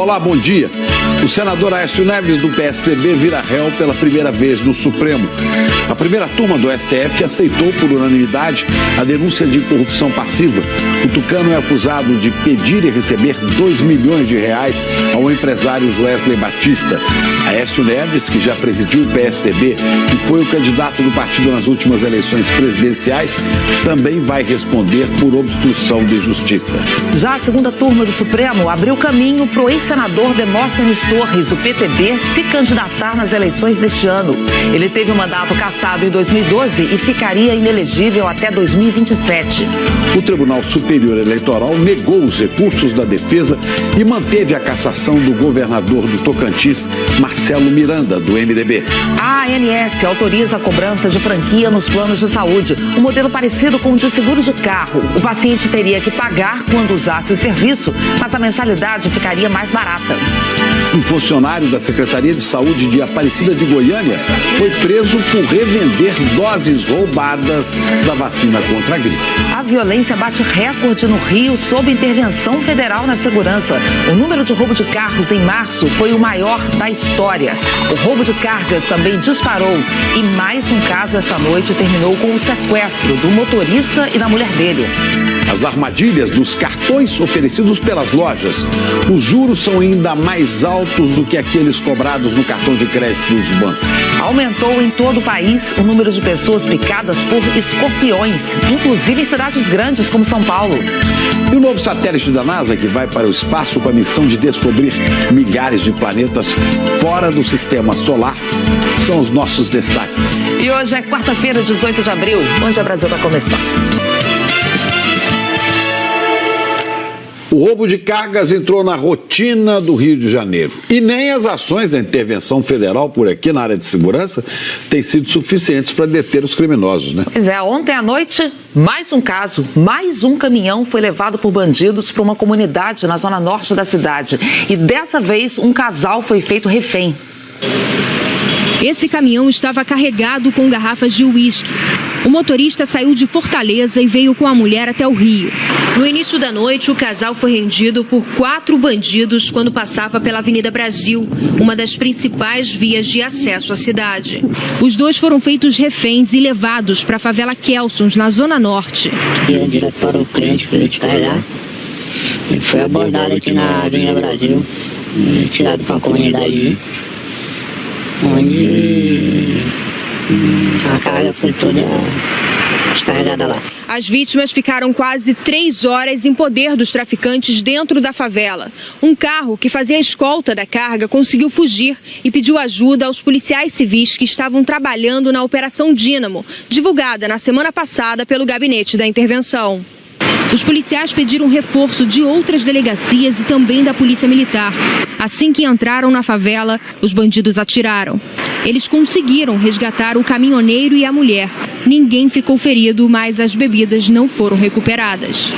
Olá, bom dia. O senador Aécio Neves, do PSDB, vira réu pela primeira vez no Supremo. A primeira turma do STF aceitou por unanimidade a denúncia de corrupção passiva. O tucano é acusado de pedir e receber R$2 milhões ao empresário Joesley Batista. Aécio Neves, que já presidiu o PSDB e foi o candidato do partido nas últimas eleições presidenciais, também vai responder por obstrução de justiça. Já a segunda turma do Supremo abriu caminho para o ex-senador Demóstenes Torres, do PTB, se candidatar nas eleições deste ano. Ele teve o mandato cassado em 2012 e ficaria inelegível até 2027. O Tribunal Superior Eleitoral negou os recursos da defesa e manteve a cassação do governador do Tocantins, Marcelo Miranda, do MDB. A ANS autoriza a cobrança de franquia nos planos de saúde, um modelo parecido com o de seguro de carro. O paciente teria que pagar quando usasse o serviço, mas a mensalidade ficaria mais barata. Um funcionário da Secretaria de Saúde de Aparecida de Goiânia foi preso por revender doses roubadas da vacina contra a gripe. A violência bate recorde no Rio sob intervenção federal na segurança. O número de roubo de carros em março foi o maior da história. O roubo de cargas também disparou e mais um caso essa noite terminou com o sequestro do motorista e da mulher dele. As armadilhas dos cartões oferecidos pelas lojas. Os juros são ainda mais altos do que aqueles cobrados no cartão de crédito dos bancos. Aumentou em todo o país o número de pessoas picadas por escorpiões, inclusive em cidades grandes como São Paulo. E o novo satélite da NASA, que vai para o espaço com a missão de descobrir milhares de planetas fora do sistema solar, são os nossos destaques. E hoje é quarta-feira, 18 de abril, onde o Brasil vai começar. O roubo de cargas entrou na rotina do Rio de Janeiro. E nem as ações da intervenção federal por aqui na área de segurança têm sido suficientes para deter os criminosos, né? Pois é, ontem à noite, mais um caso, mais um caminhão foi levado por bandidos para uma comunidade na zona norte da cidade. E dessa vez, um casal foi feito refém. Esse caminhão estava carregado com garrafas de uísque. O motorista saiu de Fortaleza e veio com a mulher até o Rio. No início da noite, o casal foi rendido por 4 bandidos quando passava pela Avenida Brasil, uma das principais vias de acesso à cidade. Os dois foram feitos reféns e levados para a favela Kelsons, na Zona Norte. Ia direto para o cliente que veio descarregar. Ele foi abordado aqui na Avenida Brasil, tirado para uma comunidade onde a carga foi toda descarregada lá. As vítimas ficaram quase 3 horas em poder dos traficantes dentro da favela. Um carro que fazia a escolta da carga conseguiu fugir e pediu ajuda aos policiais civis que estavam trabalhando na Operação Dínamo, divulgada na semana passada pelo Gabinete da Intervenção. Os policiais pediram reforço de outras delegacias e também da Polícia Militar. Assim que entraram na favela, os bandidos atiraram. Eles conseguiram resgatar o caminhoneiro e a mulher. Ninguém ficou ferido, mas as bebidas não foram recuperadas.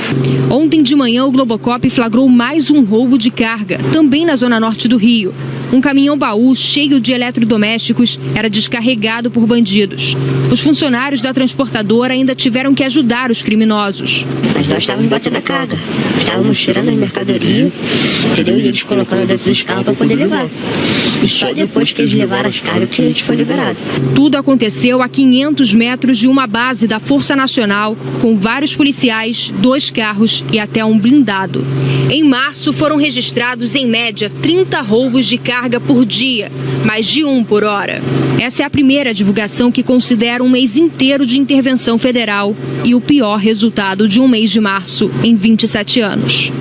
Ontem de manhã, o Globocop flagrou mais um roubo de carga, também na zona norte do Rio. Um caminhão-baú cheio de eletrodomésticos era descarregado por bandidos. Os funcionários da transportadora ainda tiveram que ajudar os criminosos. Mas nós estávamos batendo a carga, estávamos tirando as mercadorias, entendeu? E eles colocando dentro dos carros para poder levar. E só depois que eles levaram as cargas que a gente foi liberado. Tudo aconteceu a 500 metros de uma base da Força Nacional, com vários policiais, 2 carros e até um blindado. Em março foram registrados em média 30 roubos de carga por dia, mais de 1 por hora. Essa é a primeira divulgação que considera um mês inteiro de intervenção federal e o pior resultado de um mês de março em 27 anos.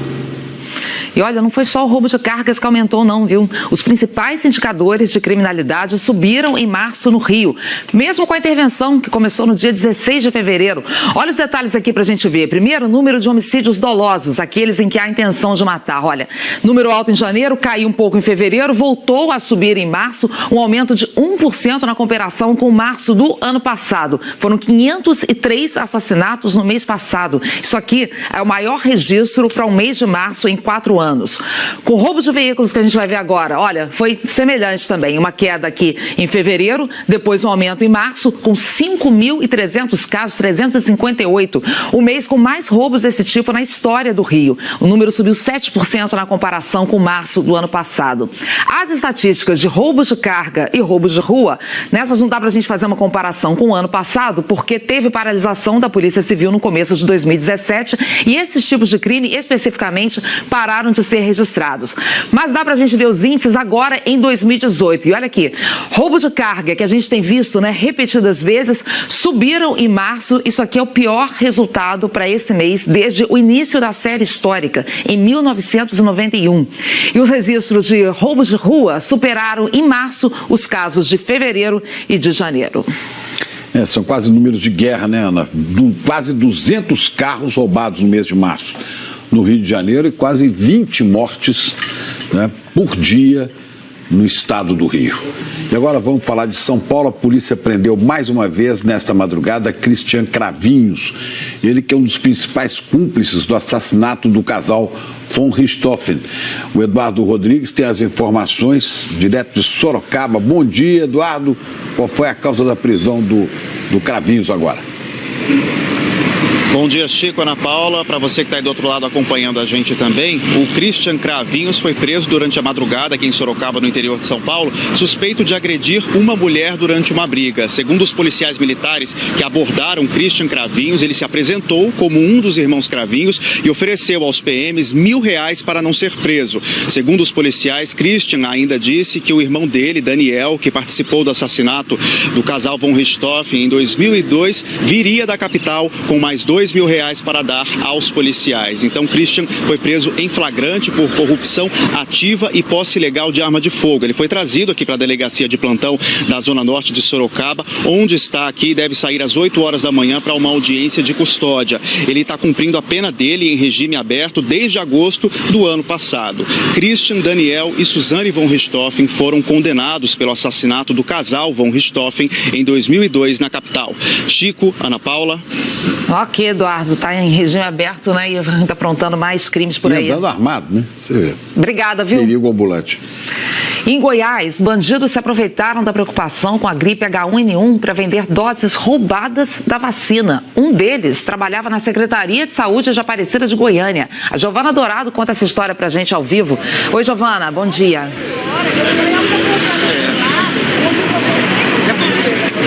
E olha, não foi só o roubo de cargas que aumentou não, viu? Os principais indicadores de criminalidade subiram em março no Rio, mesmo com a intervenção que começou no dia 16 de fevereiro. Olha os detalhes aqui pra gente ver. Primeiro, o número de homicídios dolosos, aqueles em que há intenção de matar. Olha, número alto em janeiro, caiu um pouco em fevereiro, voltou a subir em março, um aumento de 1% na comparação com março do ano passado. Foram 503 assassinatos no mês passado. Isso aqui é o maior registro para um mês de março em 4 4 anos. Com o roubo de veículos que a gente vai ver agora, olha, foi semelhante também. Uma queda aqui em fevereiro, depois um aumento em março, com 5.300 casos, 358. O mês com mais roubos desse tipo na história do Rio. O número subiu 7% na comparação com março do ano passado. As estatísticas de roubos de carga e roubos de rua, nessas não dá pra gente fazer uma comparação com o ano passado, porque teve paralisação da Polícia Civil no começo de 2017 e esses tipos de crime, especificamente, pararam de ser registrados. Mas dá pra gente ver os índices agora em 2018. E olha aqui, roubo de carga, que a gente tem visto, né, repetidas vezes, subiram em março. Isso aqui é o pior resultado para esse mês desde o início da série histórica, em 1991. E os registros de roubos de rua superaram em março os casos de fevereiro e de janeiro. São quase números de guerra, né, Ana? Quase 200 carros roubados no mês de março no Rio de Janeiro e quase 20 mortes, né, por dia no estado do Rio. E agora vamos falar de São Paulo. A polícia prendeu mais uma vez nesta madrugada Christian Cravinhos, ele que é um dos principais cúmplices do assassinato do casal von Richthofen. O Eduardo Rodrigues tem as informações direto de Sorocaba. Bom dia, Eduardo. Qual foi a causa da prisão do Cravinhos agora? Bom dia, Chico, Ana Paula. Para você que está aí do outro lado acompanhando a gente também, o Christian Cravinhos foi preso durante a madrugada aqui em Sorocaba, no interior de São Paulo, suspeito de agredir uma mulher durante uma briga. Segundo os policiais militares que abordaram Christian Cravinhos, ele se apresentou como um dos irmãos Cravinhos e ofereceu aos PMs R$1.000 para não ser preso. Segundo os policiais, Christian ainda disse que o irmão dele, Daniel, que participou do assassinato do casal von Richthofen em 2002, viria da capital com mais R$2.000 para dar aos policiais. Então, Christian foi preso em flagrante por corrupção ativa e posse ilegal de arma de fogo. Ele foi trazido aqui para a delegacia de plantão da Zona Norte de Sorocaba, onde está aqui e deve sair às 8 horas da manhã para uma audiência de custódia. Ele está cumprindo a pena dele em regime aberto desde agosto do ano passado. Christian, Daniel e Suzane von Richthofen foram condenados pelo assassinato do casal von Richthofen em 2002 na capital. Chico, Ana Paula. Ok, Eduardo, tá em regime aberto, né? E tá aprontando mais crimes por aí. Andando armado, né? Você vê. Obrigada, viu? Perigo ambulante. Em Goiás, bandidos se aproveitaram da preocupação com a gripe H1N1 para vender doses roubadas da vacina. Um deles trabalhava na Secretaria de Saúde de Aparecida de Goiânia. A Giovana Dourado conta essa história pra gente ao vivo. Oi, Giovana, bom dia.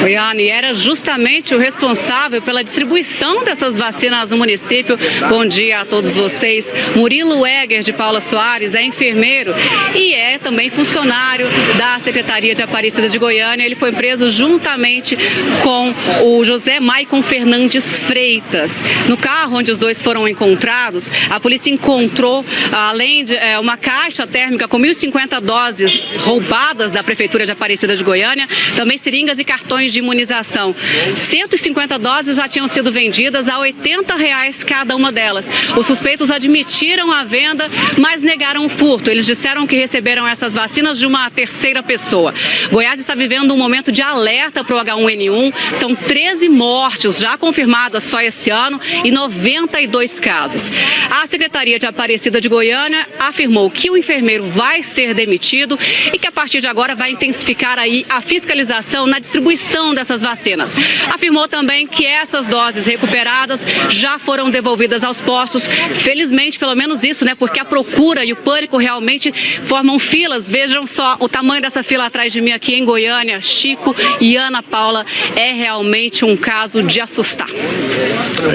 Goiânia, era justamente o responsável pela distribuição dessas vacinas no município. Bom dia a todos vocês. Murilo Egger de Paula Soares é enfermeiro e é também funcionário da Secretaria de Aparecida de Goiânia. Ele foi preso juntamente com o José Maicon Fernandes Freitas. No carro onde os dois foram encontrados, a polícia encontrou, além de uma caixa térmica com 1.050 doses roubadas da Prefeitura de Aparecida de Goiânia, também seringas e cartões de imunização. 150 doses já tinham sido vendidas a R$80 cada uma delas. Os suspeitos admitiram a venda, mas negaram o furto. Eles disseram que receberam essas vacinas de uma terceira pessoa. Goiás está vivendo um momento de alerta para o H1N1. São 13 mortes já confirmadas só esse ano e 92 casos. A Secretaria de Aparecida de Goiânia afirmou que o enfermeiro vai ser demitido e que a partir de agora vai intensificar aí a fiscalização na distribuição dessas vacinas. Afirmou também que essas doses recuperadas já foram devolvidas aos postos. Felizmente, pelo menos isso, né? Porque a procura e o pânico realmente formam filas. Vejam só o tamanho dessa fila atrás de mim aqui em Goiânia. Chico e Ana Paula, é realmente um caso de assustar.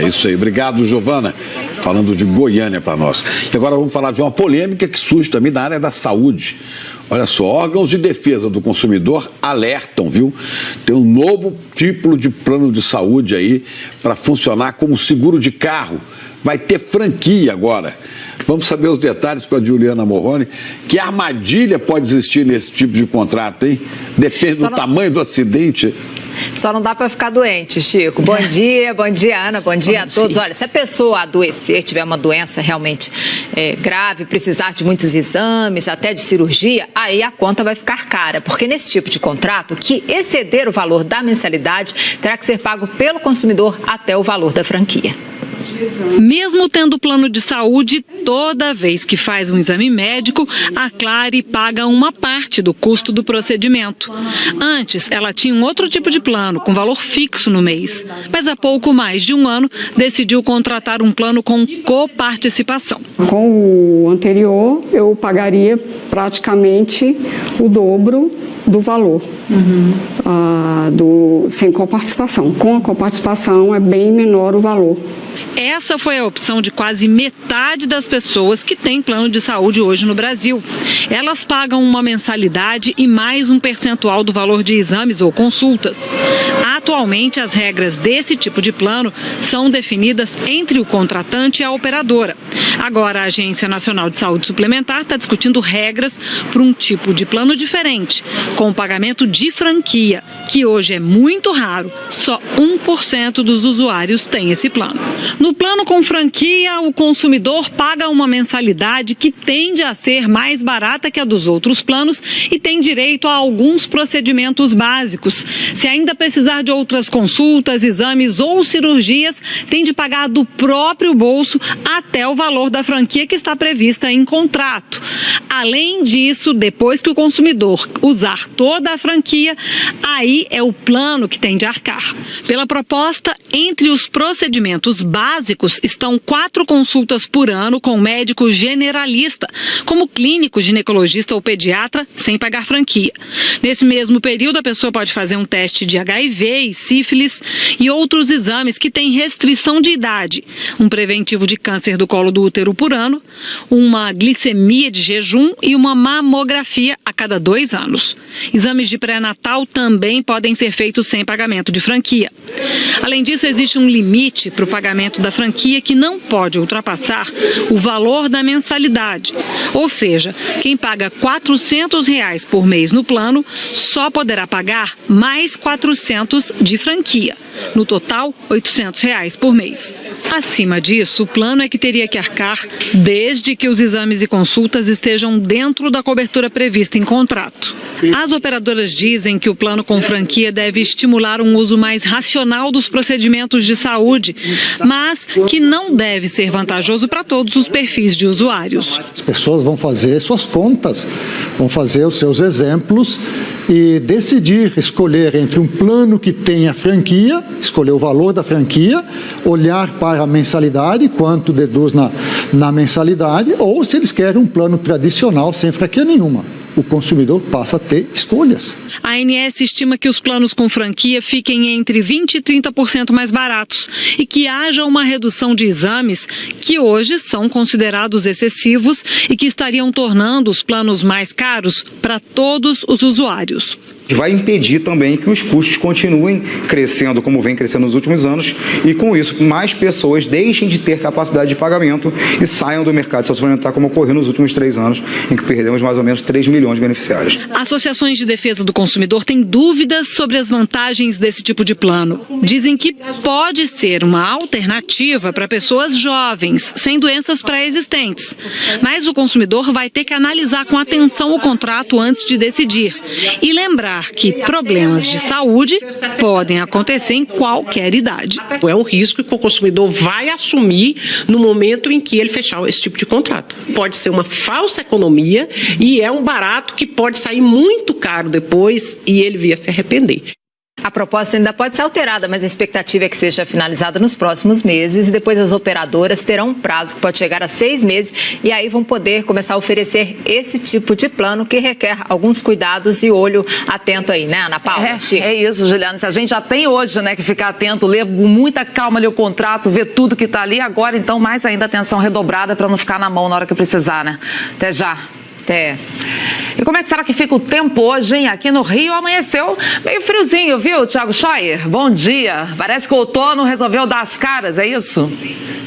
É isso aí. Obrigado, Giovana. Falando de Goiânia para nós. E agora vamos falar de uma polêmica que surge também na área da saúde. Olha só, órgãos de defesa do consumidor alertam, viu? Tem um novo tipo de plano de saúde aí para funcionar como seguro de carro. Vai ter franquia agora. Vamos saber os detalhes com a Juliana Morrone. Que armadilha pode existir nesse tipo de contrato, hein? Depende do tamanho do acidente. Só não dá para ficar doente, Chico. Bom dia, Ana, bom dia a todos. Olha, se a pessoa adoecer, tiver uma doença realmente grave, precisar de muitos exames, até de cirurgia, aí a conta vai ficar cara, porque nesse tipo de contrato, que exceder o valor da mensalidade, terá que ser pago pelo consumidor até o valor da franquia. Mesmo tendo plano de saúde, toda vez que faz um exame médico, a Clary paga uma parte do custo do procedimento. Antes, ela tinha um outro tipo de plano, com valor fixo no mês. Mas há pouco mais de um ano, decidiu contratar um plano com coparticipação. Com o anterior, eu pagaria praticamente o dobro do valor sem coparticipação. Com a coparticipação é bem menor o valor. Essa foi a opção de quase metade das pessoas que têm plano de saúde hoje no Brasil. Elas pagam uma mensalidade e mais um percentual do valor de exames ou consultas. Atualmente, as regras desse tipo de plano são definidas entre o contratante e a operadora. Agora, a Agência Nacional de Saúde Suplementar está discutindo regras para um tipo de plano diferente, com o pagamento de franquia, que hoje é muito raro. Só 1% dos usuários tem esse plano. No plano com franquia, o consumidor paga uma mensalidade que tende a ser mais barata que a dos outros planos e tem direito a alguns procedimentos básicos. Se ainda precisar de outras consultas, exames ou cirurgias, tem de pagar do próprio bolso até o valor da franquia que está prevista em contrato. Além disso, depois que o consumidor usar toda a franquia, aí é o plano que tem de arcar. Pela proposta, entre os procedimentos básicos estão 4 consultas por ano com médico generalista, como clínico, ginecologista ou pediatra, sem pagar franquia. Nesse mesmo período, a pessoa pode fazer um teste de HIV e sífilis e outros exames que têm restrição de idade, um preventivo de câncer do colo do útero por ano, uma glicemia de jejum e uma mamografia a cada 2 anos. Exames de pré-natal também podem ser feitos sem pagamento de franquia. Além disso, existe um limite para o pagamento da franquia que não pode ultrapassar o valor da mensalidade. Ou seja, quem paga R$400 por mês no plano só poderá pagar mais 400 de franquia. No total, R$800 por mês. Acima disso, o plano é que teria que arcar desde que os exames e consultas estejam dentro da cobertura prevista em contrato. As operadoras dizem que o plano com franquia deve estimular um uso mais racional dos procedimentos de saúde, mas que não deve ser vantajoso para todos os perfis de usuários. As pessoas vão fazer suas contas, vão fazer os seus exemplos e decidir, escolher entre um plano que tenha franquia, escolher o valor da franquia, olhar para a mensalidade, quanto deduz na mensalidade, ou se eles querem um plano tradicional sem franquia nenhuma. O consumidor passa a ter escolhas. A ANS estima que os planos com franquia fiquem entre 20% e 30% mais baratos e que haja uma redução de exames que hoje são considerados excessivos e que estariam tornando os planos mais caros para todos os usuários. Vai impedir também que os custos continuem crescendo como vem crescendo nos últimos anos e, com isso, mais pessoas deixem de ter capacidade de pagamento e saiam do mercado de saúde suplementar, como ocorreu nos últimos 3 anos, em que perdemos mais ou menos 3 milhões de beneficiários. Associações de defesa do consumidor têm dúvidas sobre as vantagens desse tipo de plano. Dizem que pode ser uma alternativa para pessoas jovens, sem doenças pré-existentes. Mas o consumidor vai ter que analisar com atenção o contrato antes de decidir e lembrar que problemas de saúde podem acontecer em qualquer idade. É um risco que o consumidor vai assumir no momento em que ele fechar esse tipo de contrato. Pode ser uma falsa economia e é um barato que pode sair muito caro depois e ele vir a se arrepender. A proposta ainda pode ser alterada, mas a expectativa é que seja finalizada nos próximos meses e depois as operadoras terão um prazo que pode chegar a 6 meses e aí vão poder começar a oferecer esse tipo de plano que requer alguns cuidados e olho atento aí, né, Ana Paula? É isso, Juliana. Se a gente já tem hoje, né, que ficar atento, ler com muita calma ali o contrato, ver tudo que está ali, agora então mais ainda atenção redobrada para não ficar na mão na hora que precisar, né? Até já. É. E como é que será que fica o tempo hoje, hein? Aqui no Rio amanheceu meio friozinho, viu, Thiago Scheuer? Bom dia. Parece que o outono resolveu dar as caras, é isso?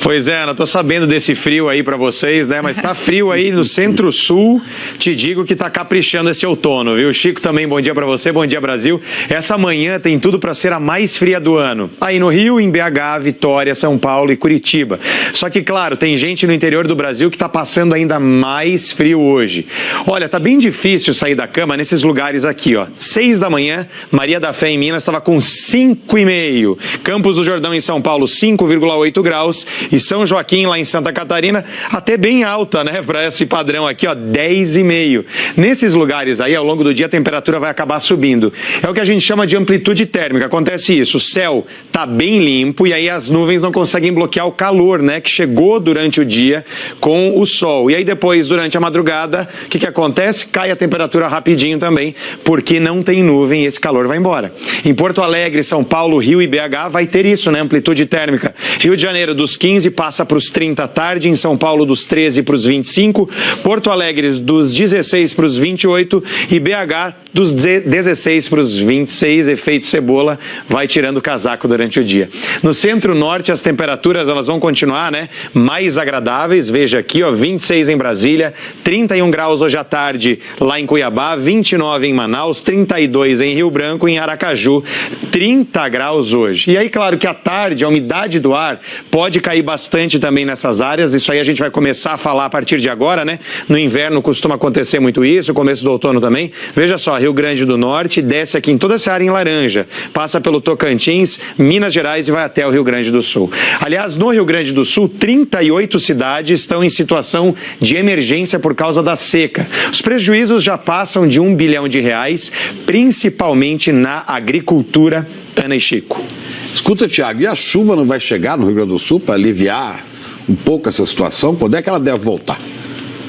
Pois é, Ana, tô sabendo desse frio aí pra vocês, né? Mas tá frio aí no Centro-Sul. Te digo que tá caprichando esse outono, viu? Chico também, bom dia pra você, bom dia Brasil. Essa manhã tem tudo pra ser a mais fria do ano. Aí no Rio, em BH, Vitória, São Paulo e Curitiba. Só que, claro, tem gente no interior do Brasil que tá passando ainda mais frio hoje. Olha, tá bem difícil sair da cama nesses lugares aqui, ó. 6 da manhã, Maria da Fé em Minas estava com 5,5. Campos do Jordão em São Paulo, 5,8 graus. E São Joaquim, lá em Santa Catarina, até bem alta, né, para esse padrão aqui, ó, 10,5. Nesses lugares aí, ao longo do dia, a temperatura vai acabar subindo. É o que a gente chama de amplitude térmica. Acontece isso, o céu tá bem limpo e aí as nuvens não conseguem bloquear o calor, né, que chegou durante o dia com o sol. E aí depois, durante a madrugada, o que acontece? Cai a temperatura rapidinho também, porque não tem nuvem e esse calor vai embora. Em Porto Alegre, São Paulo, Rio e BH vai ter isso, né, amplitude térmica. Rio de Janeiro dos 15 passa para os 30 à tarde, em São Paulo dos 13 para os 25, Porto Alegre dos 16 para os 28 e BH dos 16 para os 26, efeito cebola, vai tirando o casaco durante o dia. No centro-norte, as temperaturas elas vão continuar, né, mais agradáveis. Veja aqui, ó, 26 em Brasília, 31 graus hoje à tarde lá em Cuiabá, 29 em Manaus, 32 em Rio Branco e em Aracaju, 30 graus hoje. E aí, claro que à tarde a umidade do ar pode cair bastante também nessas áreas. Isso aí a gente vai começar a falar a partir de agora, né? No inverno costuma acontecer muito isso, começo do outono também. Veja só, Rio Grande do Norte desce aqui em toda essa área em laranja, passa pelo Tocantins, Minas Gerais e vai até o Rio Grande do Sul. Aliás, no Rio Grande do Sul, 38 cidades estão em situação de emergência por causa da seca. Os prejuízos já passam de R$1 bilhão, principalmente na agricultura. Ana e Chico. Escuta, Tiago, e a chuva não vai chegar no Rio Grande do Sul para aliviar um pouco essa situação? Quando é que ela deve voltar?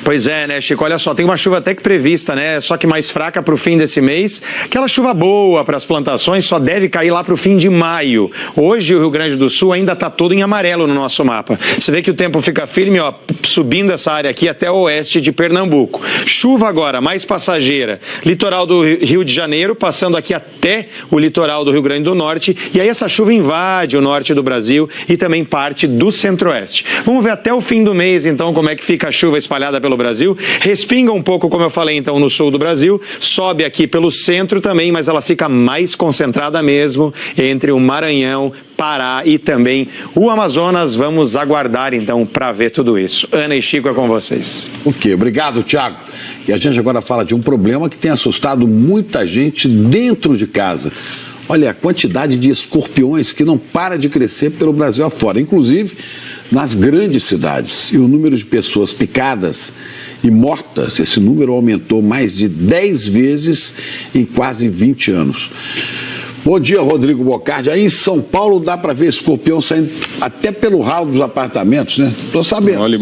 Pois é, né, Chico? Olha só, tem uma chuva até que prevista, né? Só que mais fraca para o fim desse mês. Aquela chuva boa para as plantações só deve cair lá para o fim de maio. Hoje o Rio Grande do Sul ainda está todo em amarelo no nosso mapa. Você vê que o tempo fica firme, ó, subindo essa área aqui até o oeste de Pernambuco. Chuva agora, mais passageira. Litoral do Rio de Janeiro, passando aqui até o litoral do Rio Grande do Norte. E aí essa chuva invade o norte do Brasil e também parte do centro-oeste. Vamos ver até o fim do mês, então, como é que fica a chuva espalhada pelo Brasil. Respinga um pouco, como eu falei, então, no sul do Brasil, sobe aqui pelo centro também, mas ela fica mais concentrada mesmo entre o Maranhão, Pará e também o Amazonas. Vamos aguardar, então, para ver tudo isso. Ana e Chico, é com vocês. Ok, obrigado, Tiago. E a gente agora fala de um problema que tem assustado muita gente dentro de casa. Olha, a quantidade de escorpiões que não para de crescer pelo Brasil afora, inclusive nas grandes cidades. E o número de pessoas picadas e mortas, esse número aumentou mais de 10 vezes em quase 20 anos. Bom dia, Rodrigo Bocardi. Aí em São Paulo dá para ver escorpião saindo até pelo ralo dos apartamentos, né? Tô sabendo. Olha,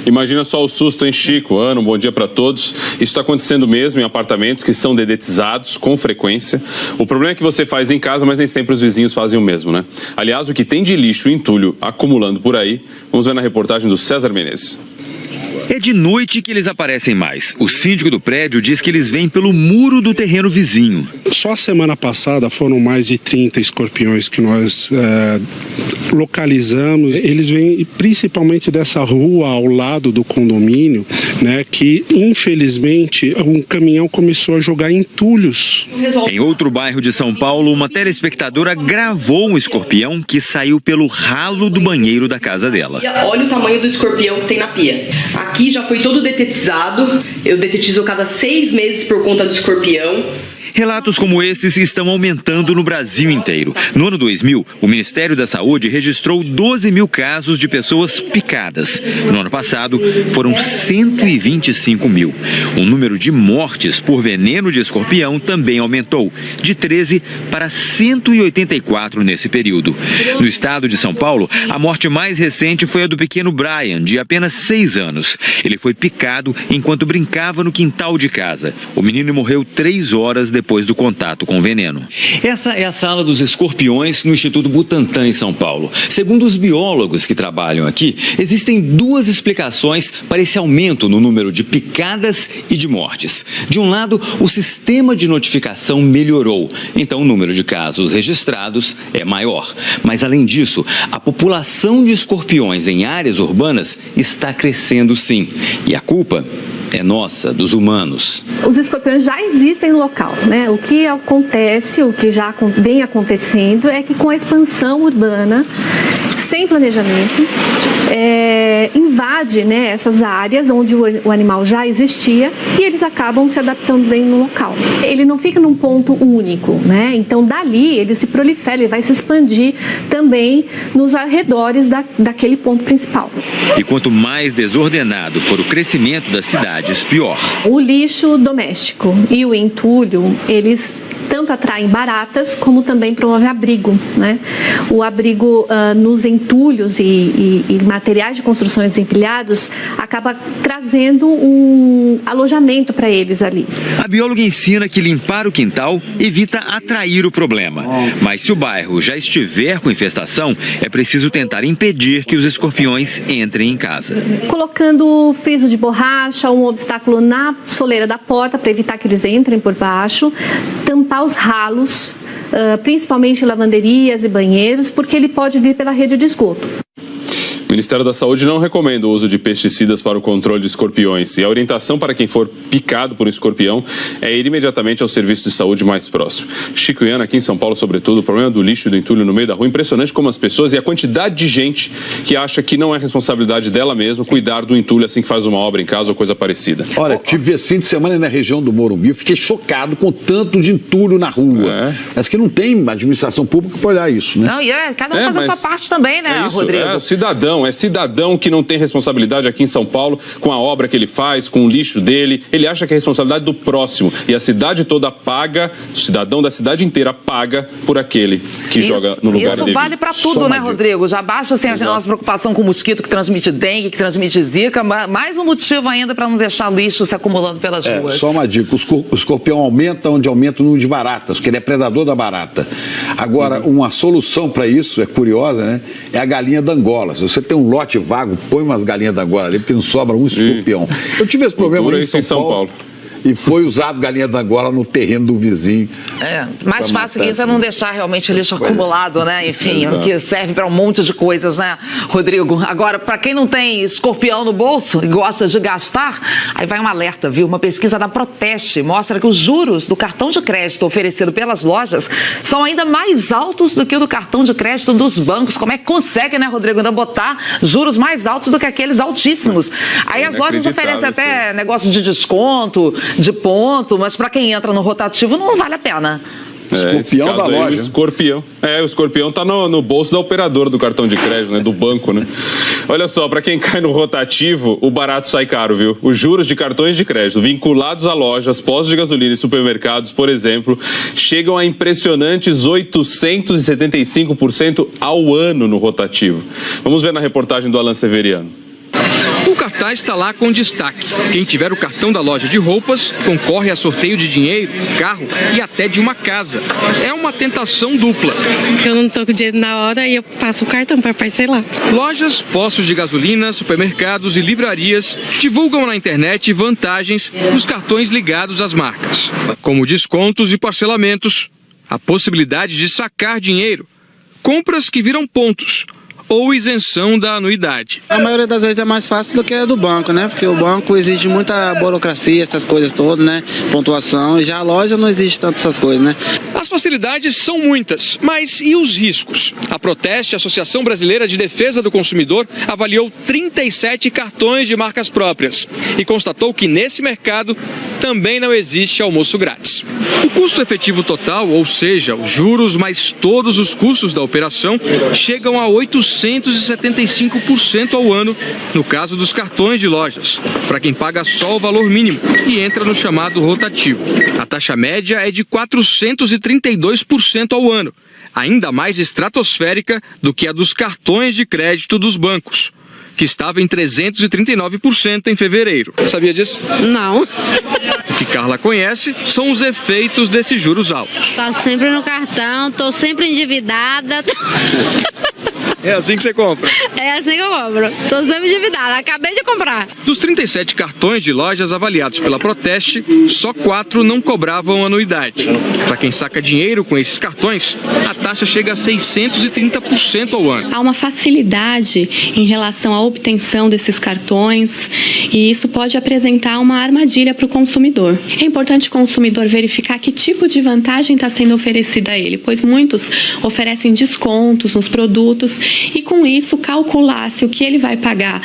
imagina só o susto, hein, Chico? Ana, um bom dia para todos. Isso está acontecendo mesmo em apartamentos que são dedetizados com frequência. O problema é que você faz em casa, mas nem sempre os vizinhos fazem o mesmo, né? Aliás, o que tem de lixo e entulho acumulando por aí, vamos ver na reportagem do César Menezes. É de noite que eles aparecem mais. O síndico do prédio diz que eles vêm pelo muro do terreno vizinho. Só semana passada foram mais de 30 escorpiões que nós localizamos. Eles vêm principalmente dessa rua ao lado do condomínio, né, que infelizmente um caminhão começou a jogar entulhos. Em outro bairro de São Paulo, uma telespectadora gravou um escorpião que saiu pelo ralo do banheiro da casa dela. Olha o tamanho do escorpião que tem na pia. Aqui já foi todo detetizado, eu detetizo cada 6 meses por conta do escorpião. Relatos como esses estão aumentando no Brasil inteiro. No ano 2000, o Ministério da Saúde registrou 12 mil casos de pessoas picadas. No ano passado, foram 125 mil. O número de mortes por veneno de escorpião também aumentou, de 13 para 184 nesse período. No estado de São Paulo, a morte mais recente foi a do pequeno Brian, de apenas 6 anos. Ele foi picado enquanto brincava no quintal de casa. O menino morreu 3 horas depois do contato com o veneno. Essa é a sala dos escorpiões no Instituto Butantan, em São Paulo. Segundo os biólogos que trabalham aqui, existem 2 explicações para esse aumento no número de picadas e de mortes. De um lado, o sistema de notificação melhorou, então o número de casos registrados é maior. Mas, além disso, a população de escorpiões em áreas urbanas está crescendo sim. E a culpa é nossa, dos humanos. Os escorpiões já existem no local, né? O que acontece, o que já vem acontecendo é que com a expansão urbana sem planejamento, invade, né, essas áreas onde o animal já existia e eles acabam se adaptando bem no local. Ele não fica num ponto único, né? Então dali ele se prolifera, ele vai se expandir também nos arredores daquele ponto principal. E quanto mais desordenado for o crescimento das cidades, pior. O lixo doméstico e o entulho, eles tanto atraem baratas como também promovem abrigo, né? O abrigo nos entulhos e materiais de construções empilhados acaba trazendo um alojamento para eles ali. A bióloga ensina que limpar o quintal evita atrair o problema. Mas se o bairro já estiver com infestação, é preciso tentar impedir que os escorpiões entrem em casa. Colocando friso de borracha, um obstáculo na soleira da porta para evitar que eles entrem por baixo, tampar os ralos, principalmente lavanderias e banheiros, porque ele pode vir pela rede de esgoto. O Ministério da Saúde não recomenda o uso de pesticidas para o controle de escorpiões e a orientação para quem for picado por um escorpião é ir imediatamente ao serviço de saúde mais próximo. Chico e Ana, aqui em São Paulo, sobretudo, o problema do lixo e do entulho no meio da rua, impressionante como as pessoas e a quantidade de gente que acha que não é responsabilidade dela mesma cuidar do entulho assim que faz uma obra em casa ou coisa parecida. Olha, tive esse fim de semana na região do Morumbi, eu fiquei chocado com o tanto de entulho na rua. Mas que não tem administração pública para olhar isso, né? Não, e cada um faz a sua parte também, né, Rodrigo? É o cidadão que não tem responsabilidade aqui em São Paulo com a obra que ele faz, com o lixo dele. Ele acha que é responsabilidade do próximo. E a cidade toda paga, o cidadão da cidade inteira paga por aquele que joga no lugar dele. Isso vale para tudo, né, Rodrigo? Já basta assim, a nossa preocupação com o mosquito que transmite dengue, que transmite zika. Mais um motivo ainda para não deixar lixo se acumulando pelas ruas. Só uma dica, o escorpião aumenta onde aumenta o número de baratas, porque ele é predador da barata. Agora, uma solução para isso, é curiosa, né? É a galinha da Angola. Se você tem um lote vago, põe umas galinhas da Angola ali, porque não sobra um escorpião. Eu tive esse problema aí em São Paulo. E foi usado galinha da Angola no terreno do vizinho. Mais fácil que isso é não deixar realmente lixo acumulado, né? Enfim, que serve para um monte de coisas, né, Rodrigo? Agora, para quem não tem escorpião no bolso e gosta de gastar, aí vai um alerta, viu? Uma pesquisa da Proteste mostra que os juros do cartão de crédito oferecido pelas lojas são ainda mais altos do que o do cartão de crédito dos bancos. Como é que consegue, né, Rodrigo, ainda botar juros mais altos do que aqueles altíssimos? Aí as lojas oferecem até negócio de desconto, de ponto, mas para quem entra no rotativo não vale a pena. Escorpião da loja. O escorpião tá no bolso da operadora do cartão de crédito, né? Do banco, né? Olha só, para quem cai no rotativo, o barato sai caro, viu? Os juros de cartões de crédito vinculados a lojas, postos de gasolina e supermercados, por exemplo, chegam a impressionantes 875% ao ano no rotativo. Vamos ver na reportagem do Alan Severiano. O cartaz está lá com destaque. Quem tiver o cartão da loja de roupas concorre a sorteio de dinheiro, carro e até de uma casa. É uma tentação dupla. Eu não estou com dinheiro na hora e eu passo o cartão para parcelar. Lojas, postos de gasolina, supermercados e livrarias divulgam na internet vantagens dos cartões ligados às marcas, como descontos e parcelamentos, a possibilidade de sacar dinheiro, compras que viram pontos ou isenção da anuidade. A maioria das vezes é mais fácil do que a do banco, né? Porque o banco exige muita burocracia, essas coisas todas, né? Pontuação, e já a loja não existe tanto essas coisas, né? As facilidades são muitas, mas e os riscos? A Proteste, a Associação Brasileira de Defesa do Consumidor, avaliou 37 cartões de marcas próprias e constatou que nesse mercado também não existe almoço grátis. O custo efetivo total, ou seja, os juros mais todos os custos da operação, chegam a 875% ao ano, no caso dos cartões de lojas, para quem paga só o valor mínimo e entra no chamado rotativo. A taxa média é de 432% ao ano, ainda mais estratosférica do que a dos cartões de crédito dos bancos, que estava em 339% em fevereiro. Sabia disso? Não. O que Carla conhece são os efeitos desses juros altos. Tô sempre no cartão, tô sempre endividada. É assim que você compra? É assim que eu compro. Tô sempre endividada, acabei de comprar. Dos 37 cartões de lojas avaliados pela Proteste, só 4 não cobravam anuidade. Para quem saca dinheiro com esses cartões, a taxa chega a 630% ao ano. Há uma facilidade em relação à obtenção desses cartões e isso pode apresentar uma armadilha para o consumidor. É importante o consumidor verificar que tipo de vantagem está sendo oferecida a ele, pois muitos oferecem descontos nos produtos e com isso calcular se o que ele vai pagar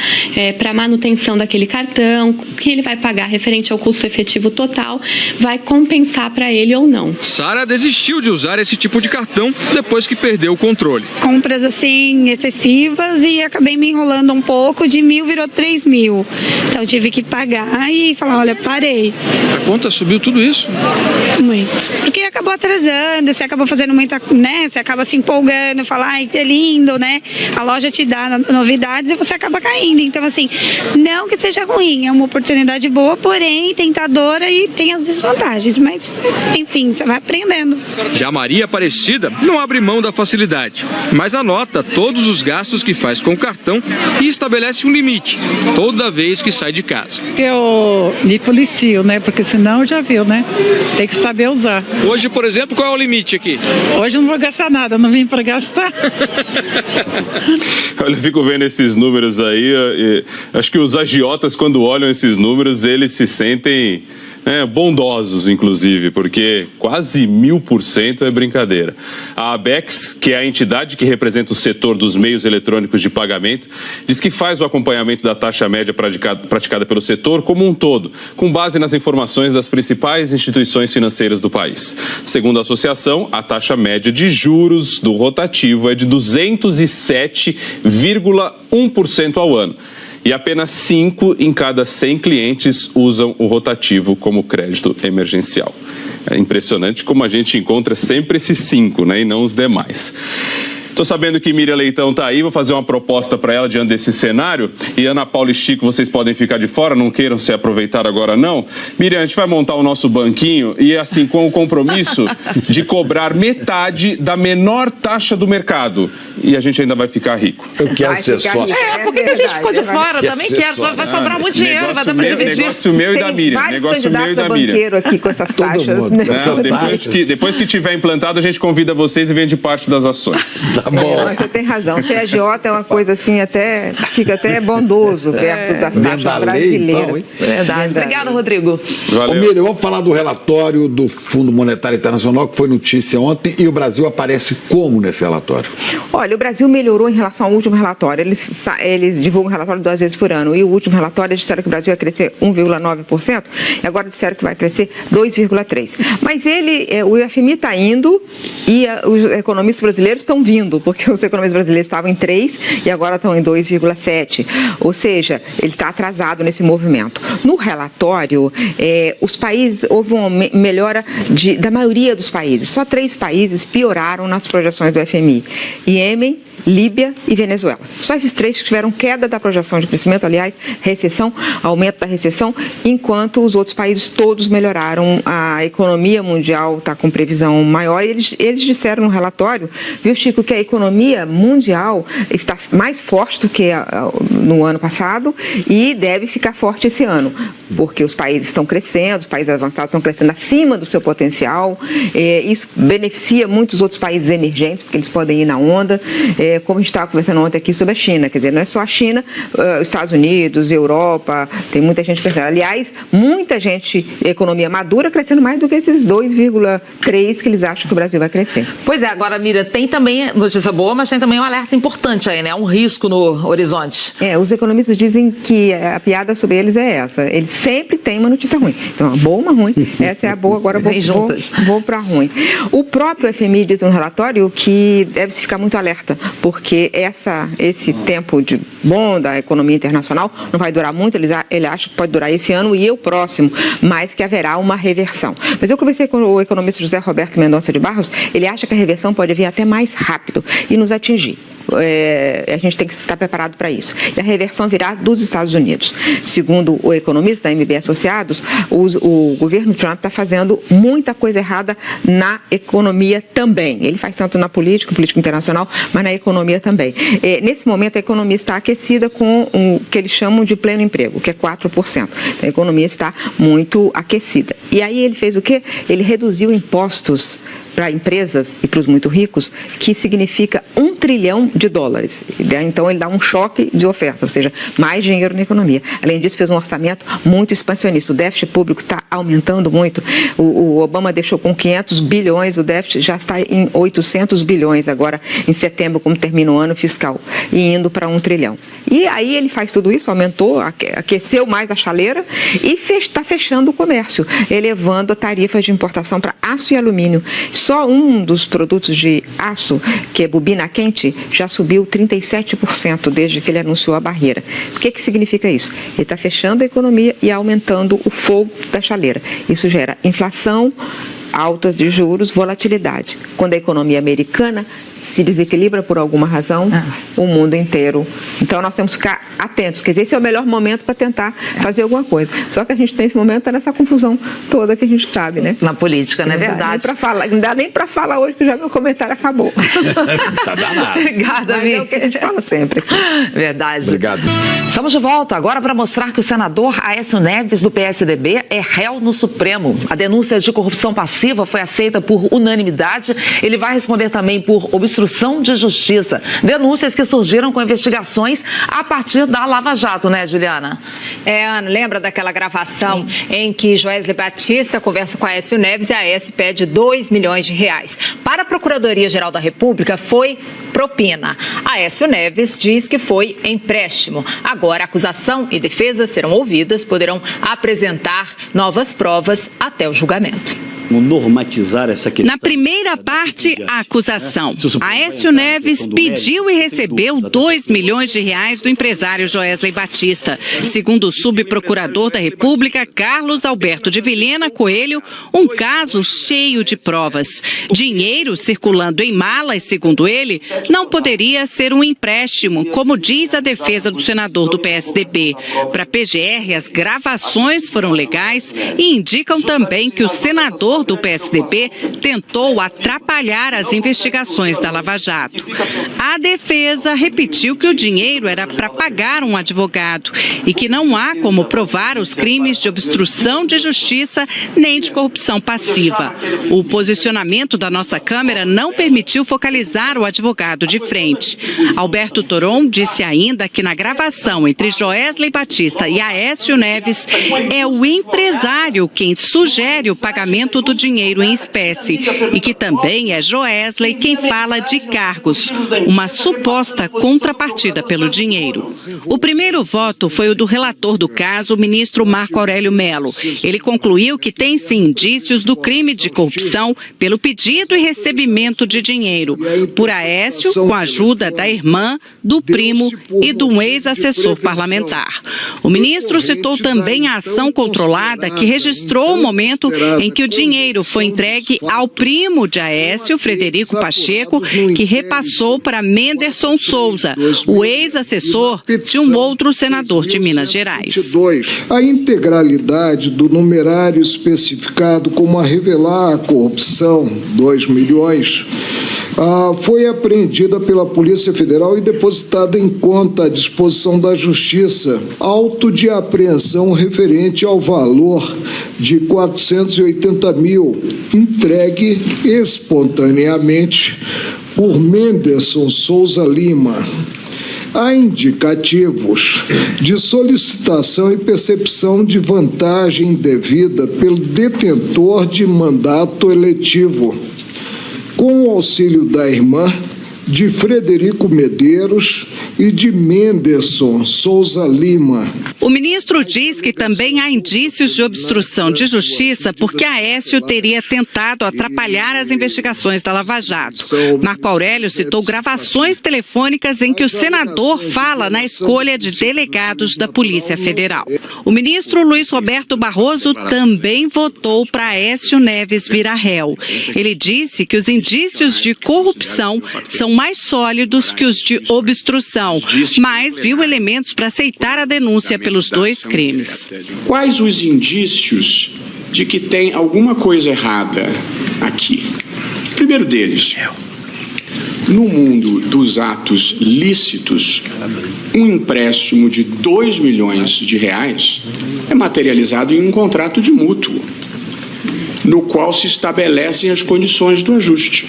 para manutenção daquele cartão, o que ele vai pagar referente ao custo efetivo total, vai compensar para ele ou não. Sara desistiu de usar esse tipo de cartão depois que perdeu o controle. Compras assim excessivas e acabei me enrolando um pouco, de 1.000 virou 3.000. Então eu tive que pagar e falar, olha, parei. A conta subiu tudo isso? Muito. Porque acabou atrasando, você acabou fazendo muita, né? Você acaba se empolgando, fala, ai, que lindo, né? A loja te dá novidades e você acaba caindo. Então, assim, não que seja ruim, é uma oportunidade boa, porém tentadora e tem as desvantagens. Mas, enfim, você vai aprendendo. Já Maria Aparecida não abre mão da facilidade, mas anota todos os gastos que faz com o cartão e estabelece um limite toda vez que sai de casa. Eu me policio, né? Porque senão já viu, né? Tem que saber usar. Hoje, por exemplo, qual é o limite aqui? Hoje eu não vou gastar nada, não vim para gastar. Olha, eu fico vendo esses números aí, acho que os agiotas, quando olham esses números, eles se sentem bondosos, inclusive, porque quase 1000% é brincadeira. A Abex, que é a entidade que representa o setor dos meios eletrônicos de pagamento, diz que faz o acompanhamento da taxa média praticada pelo setor como um todo, com base nas informações das principais instituições financeiras do país. Segundo a associação, a taxa média de juros do rotativo é de 207,1% ao ano. E apenas 5 em cada 100 clientes usam o rotativo como crédito emergencial. É impressionante como a gente encontra sempre esses 5, né, e não os demais. Estou sabendo que Miriam Leitão está aí, vou fazer uma proposta para ela diante desse cenário. E Ana Paula e Chico, vocês podem ficar de fora, não queiram se aproveitar agora não. Miriam, a gente vai montar o nosso banquinho e assim com o compromisso de cobrar metade da menor taxa do mercado. E a gente ainda vai ficar rico. Eu quero ser sócio. Por que a gente ficou de fora? Também quero. Vai sobrar muito dinheiro, vai dar para dividir. Negócio meu e da Miriam. Negócio meu e da Miriam. Aqui com essas taxas. Depois que tiver implantado, a gente convida vocês e vende parte das ações. Tá bom. Você tem razão. Ser agiota é uma coisa assim, fica até bondoso perto das taxas brasileiras. Verdade. Obrigada, Rodrigo. Valeu. Miriam, vamos falar do relatório do Fundo Monetário Internacional, que foi notícia ontem, e o Brasil aparece como nesse relatório? Olha, o Brasil melhorou em relação ao último relatório. Eles divulgam um relatório 2 vezes por ano. E o último relatório, eles disseram que o Brasil ia crescer 1,9%, e agora disseram que vai crescer 2,3%. Mas o FMI está indo e os economistas brasileiros estão vindo, porque os economistas brasileiros estavam em 3% e agora estão em 2,7%. Ou seja, ele está atrasado nesse movimento. No relatório, os países, houve uma melhora da maioria dos países. Só 3 países pioraram nas projeções do FMI. Iêmen, Líbia e Venezuela. Só esses 3 que tiveram queda da projeção de crescimento, aliás, recessão, aumento da recessão, enquanto os outros países todos melhoraram. A economia mundial está com previsão maior. Eles disseram no relatório, viu, Chico, que a economia mundial está mais forte do que no ano passado e deve ficar forte esse ano, porque os países estão crescendo, os países avançados estão crescendo acima do seu potencial. Isso beneficia muitos outros países emergentes, porque eles podem ir na onda. Como a gente estava conversando ontem aqui sobre a China, quer dizer, não é só a China, os Estados Unidos, Europa, tem muita gente crescendo. Aliás, muita gente, economia madura, crescendo mais do que esses 2,3% que eles acham que o Brasil vai crescer. Pois é, agora, Mira, tem também notícia boa, mas tem também um alerta importante aí, né? Um risco no horizonte. Os economistas dizem que a piada sobre eles é essa. Eles sempre têm uma notícia ruim. Então, uma boa, uma ruim. Essa é a boa, agora vou para ruim. O próprio FMI diz no relatório que deve-se ficar muito alerta, porque esse tempo bom da economia internacional não vai durar muito, ele acha que pode durar esse ano e o próximo, mas que haverá uma reversão. Mas eu conversei com o economista José Roberto Mendonça de Barros, ele acha que a reversão pode vir até mais rápido e nos atingir. A gente tem que estar preparado para isso. E a reversão virá dos Estados Unidos. Segundo o economista da MB Associados, o governo Trump está fazendo muita coisa errada na economia também. Ele faz tanto na política internacional, mas na economia também. Nesse momento, a economia está aquecida com o que eles chamam de pleno emprego, que é 4%. Então, a economia está muito aquecida. E aí ele fez o quê? Ele reduziu impostos para empresas e para os muito ricos, que significa 1 trilhão de dólares. Então ele dá um choque de oferta, ou seja, mais dinheiro na economia. Além disso, fez um orçamento muito expansionista. O déficit público está aumentando muito. O Obama deixou com 500 bilhões, o déficit já está em 800 bilhões agora em setembro, como termina o ano fiscal, e indo para 1 trilhão. E aí ele faz tudo isso, aumentou, aqueceu mais a chaleira e está fechando o comércio, elevando a tarifas de importação para aço e alumínio. Só um dos produtos de aço, que é bobina quente, já subiu 37% desde que ele anunciou a barreira. O que significa isso? Ele está fechando a economia e aumentando o fogo da chaleira. Isso gera inflação, altas de juros, volatilidade. Quando a economia americana se desequilibra por alguma razão, o mundo inteiro. Então nós temos que ficar atentos, quer dizer, esse é o melhor momento para tentar fazer alguma coisa. Só que a gente tem esse momento, está nessa confusão toda que a gente sabe, né? Na política, não é verdade? Não dá nem para falar hoje, que já meu comentário acabou. Tá danado. Obrigada, Mas é o que a gente fala sempre. Verdade. Obrigado. Estamos de volta agora para mostrar que o senador Aécio Neves, do PSDB, é réu no Supremo. A denúncia de corrupção passiva foi aceita por unanimidade. Ele vai responder também por obstrução de justiça. Denúncias que surgiram com investigações a partir da Lava Jato, né, Juliana? Ana, lembra daquela gravação em que Joesley Batista conversa com Aécio Neves e Aécio pede 2 milhões de reais. Para a Procuradoria-Geral da República, foi propina. Aécio Neves diz que foi empréstimo. Agora, acusação e defesa serão ouvidas, poderão apresentar novas provas até o julgamento. Normatizar essa questão. Na primeira parte, a acusação. Aécio Neves pediu e recebeu 2 milhões de reais do empresário Joesley Batista. Segundo o subprocurador da República, Carlos Alberto de Vilhena Coelho, um caso cheio de provas. Dinheiro circulando em malas, segundo ele, não poderia ser um empréstimo, como diz a defesa do senador do PSDB. Para a PGR, as gravações foram legais e indicam também que o senador do PSDB tentou atrapalhar as investigações da Lava Jato. A defesa repetiu que o dinheiro era para pagar um advogado e que não há como provar os crimes de obstrução de justiça nem de corrupção passiva. O posicionamento da nossa Câmara não permitiu focalizar o advogado de frente. Alberto Toron disse ainda que na gravação entre Joesley Batista e Aécio Neves é o empresário quem sugere o pagamento do dinheiro em espécie e que também é Joesley quem fala de cargos, uma suposta contrapartida pelo dinheiro. O primeiro voto foi o do relator do caso, o ministro Marco Aurélio Mello. Ele concluiu que tem sim indícios do crime de corrupção pelo pedido e recebimento de dinheiro por Aécio, com a ajuda da irmã, do primo e de um ex-assessor parlamentar. O ministro citou também a ação controlada que registrou o momento em que o dinheiro foi entregue ao primo de Aécio, Frederico Pacheco, que repassou para Menderson Souza, o ex-assessor de um outro senador de Minas Gerais. A integralidade do numerário especificado como a revelar a corrupção, 2 milhões, foi apreendida pela Polícia Federal e depositada em conta à disposição da Justiça, auto de apreensão referente ao valor de 480 mil, entregue espontaneamente por Menderson Souza Lima. Há indicativos de solicitação e percepção de vantagem indevida pelo detentor de mandato eletivo, com o auxílio da irmã, de Frederico Medeiros e de Menderson Souza Lima. O ministro diz que também há indícios de obstrução de justiça porque Aécio teria tentado atrapalhar as investigações da Lava Jato. Marco Aurélio citou gravações telefônicas em que o senador fala na escolha de delegados da Polícia Federal. O ministro Luiz Roberto Barroso também votou para Aécio Neves virar réu. Ele disse que os indícios de corrupção são mais sólidos que os de obstrução, mas viu elementos para aceitar a denúncia pelos 2 crimes. Quais os indícios de que tem alguma coisa errada aqui? Primeiro deles, no mundo dos atos lícitos, um empréstimo de 2 milhões de reais é materializado em um contrato de mútuo, no qual se estabelecem as condições do ajuste.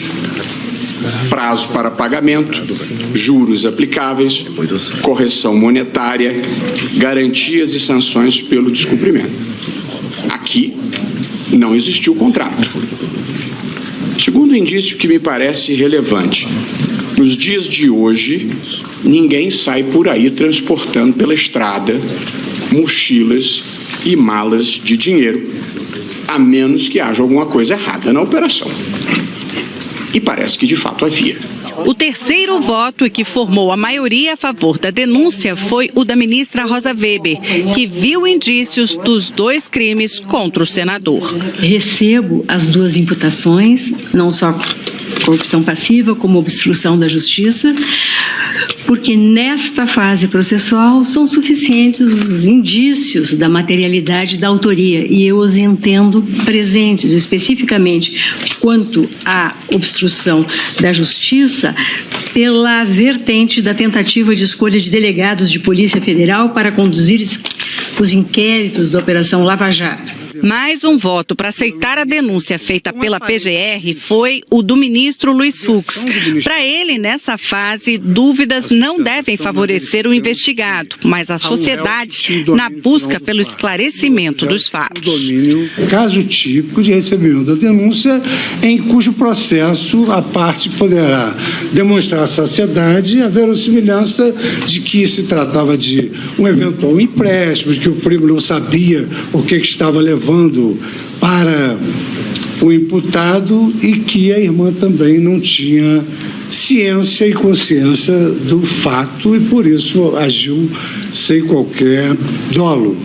prazo para pagamento, juros aplicáveis, correção monetária, garantias e sanções pelo descumprimento. Aqui não existiu contrato. Segundo indício que me parece relevante, nos dias de hoje, ninguém sai por aí transportando pela estrada mochilas e malas de dinheiro, a menos que haja alguma coisa errada na operação. E parece que de fato havia. O terceiro voto e que formou a maioria a favor da denúncia foi o da ministra Rosa Weber, que viu indícios dos 2 crimes contra o senador. Recebo as 2 imputações, não só corrupção passiva como obstrução da justiça, porque nesta fase processual são suficientes os indícios da materialidade da autoria e eu os entendo presentes, especificamente quanto à obstrução da justiça, pela vertente da tentativa de escolha de delegados de Polícia Federal para conduzir os inquéritos da Operação Lava Jato. Mais um voto para aceitar a denúncia feita pela PGR foi o do ministro Luiz Fux. Para ele, nessa fase, dúvidas não devem favorecer o investigado, mas a sociedade na busca pelo esclarecimento dos fatos. Caso típico de recebimento da denúncia, em cujo processo a parte poderá demonstrar à sociedade a verossimilhança de que se tratava de um eventual empréstimo, de que o primo não sabia o que estava levando para o imputado e que a irmã também não tinha ciência e consciência do fato e por isso agiu sem qualquer dolo.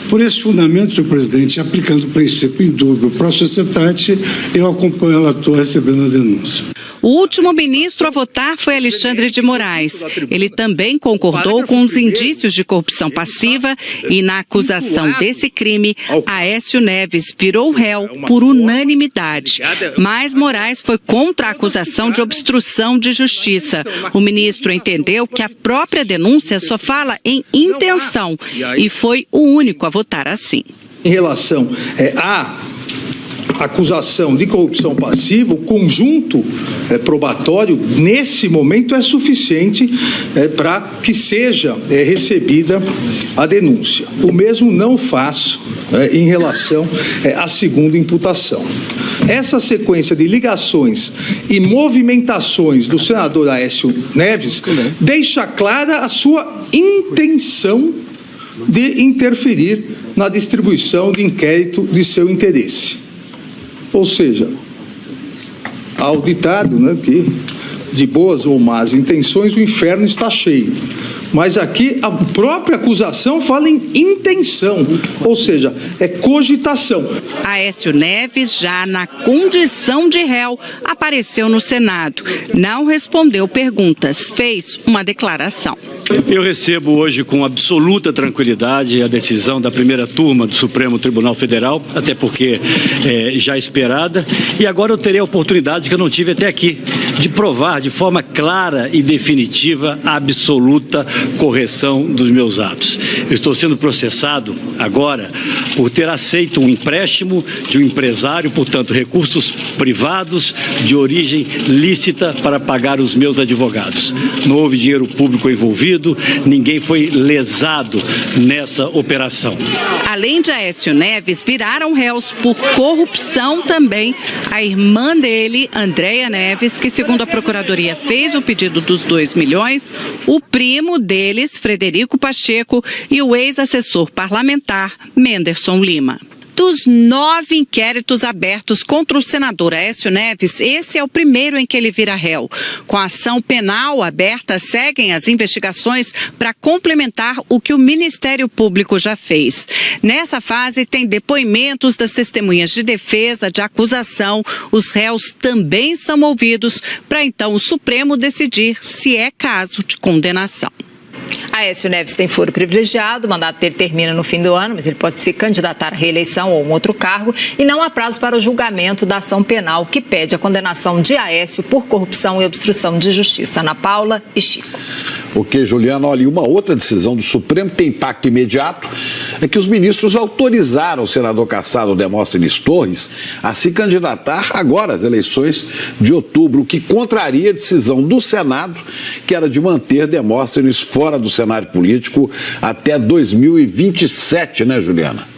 Por esse fundamento, senhor presidente, aplicando o princípio indúbio pro societate, eu acompanho o relator recebendo a denúncia. O último ministro a votar foi Alexandre de Moraes. Ele também concordou com os indícios de corrupção passiva e, na acusação desse crime, Aécio Neves virou réu por unanimidade. Mas Moraes foi contra a acusação de obstrução de justiça. O ministro entendeu que a própria denúncia só fala em intenção e foi o único a votar assim. Em relação à acusação de corrupção passiva, o conjunto probatório, nesse momento, é suficiente para que seja recebida a denúncia. O mesmo não faço em relação à segunda imputação. Essa sequência de ligações e movimentações do senador Aécio Neves deixa clara a sua intenção de interferir na distribuição de inquérito de seu interesse. Ou seja, há o ditado, né, que de boas ou más intenções o inferno está cheio. Mas aqui a própria acusação fala em intenção, ou seja, é cogitação. Aécio Neves, já na condição de réu, apareceu no Senado. Não respondeu perguntas, fez uma declaração. Eu recebo hoje com absoluta tranquilidade a decisão da primeira turma do Supremo Tribunal Federal, até porque já esperada, e agora eu terei a oportunidade que eu não tive até aqui, de provar de forma clara e definitiva a absoluta correção dos meus atos. Eu estou sendo processado agora por ter aceito um empréstimo de um empresário, portanto, recursos privados de origem lícita para pagar os meus advogados. Não houve dinheiro público envolvido, ninguém foi lesado nessa operação. Além de Aécio Neves, viraram réus por corrupção também a irmã dele, Andréia Neves, que, segundo a Procuradoria, fez o pedido dos 2 milhões, o primo deles, Frederico Pacheco, e o ex-assessor parlamentar, Menderson Lima. Dos 9 inquéritos abertos contra o senador Aécio Neves, esse é o primeiro em que ele vira réu. Com a ação penal aberta, seguem as investigações para complementar o que o Ministério Público já fez. Nessa fase, tem depoimentos das testemunhas de defesa, de acusação. Os réus também são ouvidos para então o Supremo decidir se é caso de condenação. Aécio Neves tem foro privilegiado, o mandato dele termina no fim do ano, mas ele pode se candidatar à reeleição ou um outro cargo e não há prazo para o julgamento da ação penal que pede a condenação de Aécio por corrupção e obstrução de justiça. Ana Paula e Chico. Ok, Juliana, olha, e uma outra decisão do Supremo que tem impacto imediato é que os ministros autorizaram o senador cassado Demóstenes Torres a se candidatar agora às eleições de outubro, o que contraria a decisão do Senado, que era de manter Demóstenes fora do cenário político até 2027, né, Juliana?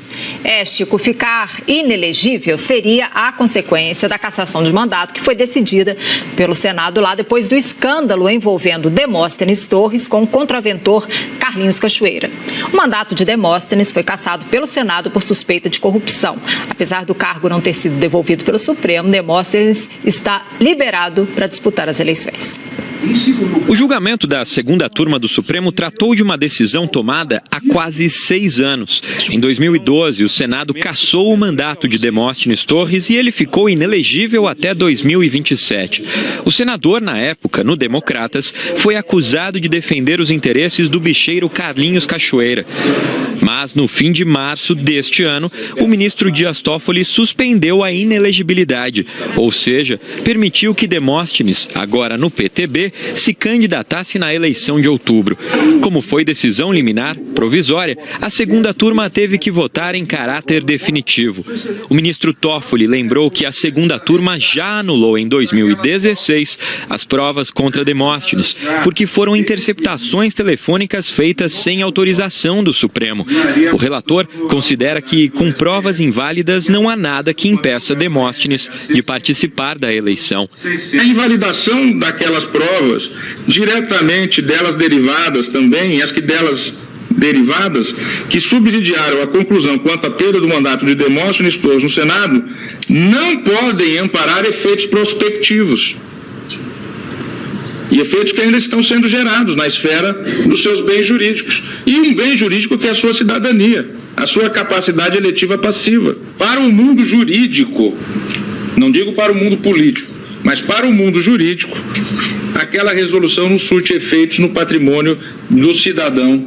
Chico, ficar inelegível seria a consequência da cassação de mandato que foi decidida pelo Senado lá depois do escândalo envolvendo Demóstenes Torres com o contraventor Carlinhos Cachoeira. O mandato de Demóstenes foi cassado pelo Senado por suspeita de corrupção. Apesar do cargo não ter sido devolvido pelo Supremo, Demóstenes está liberado para disputar as eleições. O julgamento da segunda turma do Supremo tratou de uma decisão tomada há quase 6 anos. Em 2012, o Senado cassou o mandato de Demóstenes Torres e ele ficou inelegível até 2027. O senador, na época, no Democratas, foi acusado de defender os interesses do bicheiro Carlinhos Cachoeira. Mas, no fim de março deste ano, o ministro Dias Toffoli suspendeu a inelegibilidade, ou seja, permitiu que Demóstenes, agora no PTB, se candidatasse na eleição de outubro. Como foi decisão liminar provisória, a segunda turma teve que votar em caráter definitivo. O ministro Toffoli lembrou que a segunda turma já anulou em 2016 as provas contra Demóstenes, porque foram interceptações telefônicas feitas sem autorização do Supremo. O relator considera que, com provas inválidas, não há nada que impeça Demóstenes de participar da eleição. A invalidação daquelas provas, diretamente delas derivadas também, as que delas derivadas, que subsidiaram a conclusão quanto à perda do mandato de Demóstenes Torres no Senado, não podem amparar efeitos prospectivos. E efeitos que ainda estão sendo gerados na esfera dos seus bens jurídicos. E um bem jurídico que é a sua cidadania, a sua capacidade eletiva passiva. Para o mundo jurídico, não digo para o mundo político, mas para o mundo jurídico, aquela resolução não surte efeitos no patrimônio do cidadão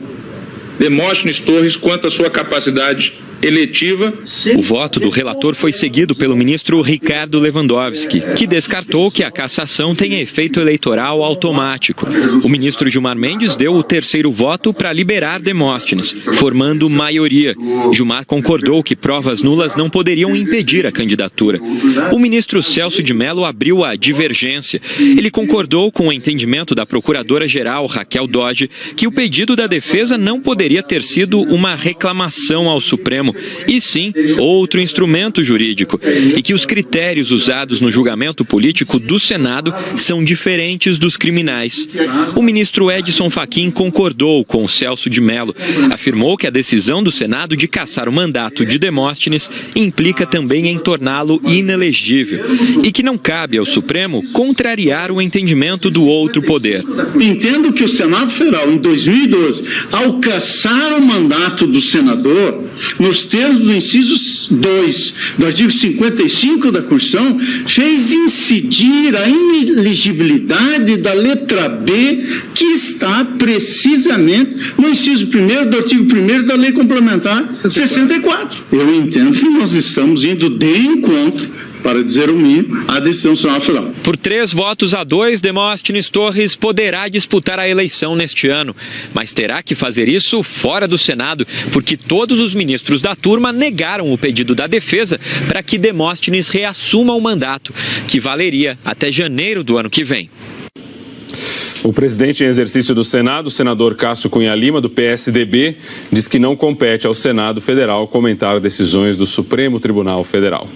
Demóstenes Torres quanto à sua capacidade eletiva. O voto do relator foi seguido pelo ministro Ricardo Lewandowski, que descartou que a cassação tenha efeito eleitoral automático. O ministro Gilmar Mendes deu o terceiro voto para liberar Demóstenes, formando maioria. Gilmar concordou que provas nulas não poderiam impedir a candidatura. O ministro Celso de Mello abriu a divergência. Ele concordou com o entendimento da procuradora-geral Raquel Dodge que o pedido da defesa não poderia ter sido uma reclamação ao Supremo, e sim outro instrumento jurídico, e que os critérios usados no julgamento político do Senado são diferentes dos criminais. O ministro Edson Fachin concordou com Celso de Mello, afirmou que a decisão do Senado de cassar o mandato de Demóstenes implica também em torná-lo inelegível, e que não cabe ao Supremo contrariar o entendimento do outro poder. Entendo que o Senado Federal, em 2012, ao cassar o mandato do senador, nos termos do inciso 2 do artigo 55 da Constituição, fez incidir a inelegibilidade da letra B, que está precisamente no inciso 1º do artigo 1º da Lei Complementar 64. Eu entendo que nós estamos indo de encontro, para dizer o mínimo, a decisão do Senado Federal. Por 3-2, Demóstenes Torres poderá disputar a eleição neste ano, mas terá que fazer isso fora do Senado, porque todos os ministros da turma negaram o pedido da defesa para que Demóstenes reassuma o mandato, que valeria até janeiro do ano que vem. O presidente em exercício do Senado, o senador Cássio Cunha Lima, do PSDB, diz que não compete ao Senado Federal comentar decisões do Supremo Tribunal Federal.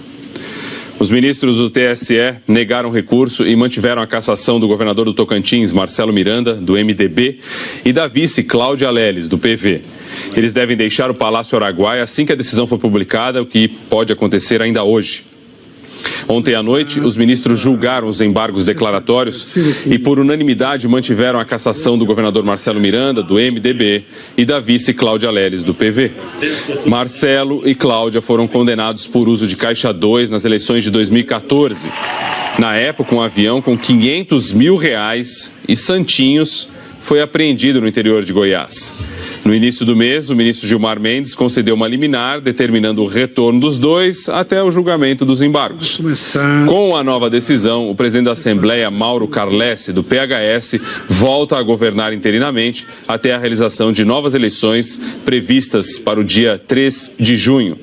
Os ministros do TSE negaram recurso e mantiveram a cassação do governador do Tocantins, Marcelo Miranda, do MDB, e da vice Cláudia Leles, do PV. Eles devem deixar o Palácio Araguaia assim que a decisão for publicada, o que pode acontecer ainda hoje. Ontem à noite, os ministros julgaram os embargos declaratórios e, por unanimidade, mantiveram a cassação do governador Marcelo Miranda, do MDB, e da vice Cláudia Leles, do PV. Marcelo e Cláudia foram condenados por uso de caixa 2 nas eleições de 2014. Na época, um avião com R$500 mil e santinhos foi apreendido no interior de Goiás. No início do mês, o ministro Gilmar Mendes concedeu uma liminar determinando o retorno dos dois até o julgamento dos embargos. Com a nova decisão, o presidente da Assembleia, Mauro Carlesse, do PHS, volta a governar interinamente até a realização de novas eleições previstas para o dia 3 de junho.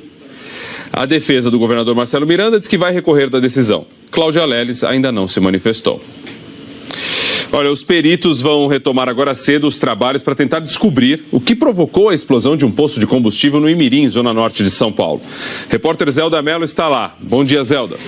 A defesa do governador Marcelo Miranda diz que vai recorrer da decisão. Cláudia Leles ainda não se manifestou. Olha, os peritos vão retomar agora cedo os trabalhos para tentar descobrir o que provocou a explosão de um posto de combustível no Imirim, zona norte de São Paulo. Repórter Zelda Mello está lá. Bom dia, Zelda.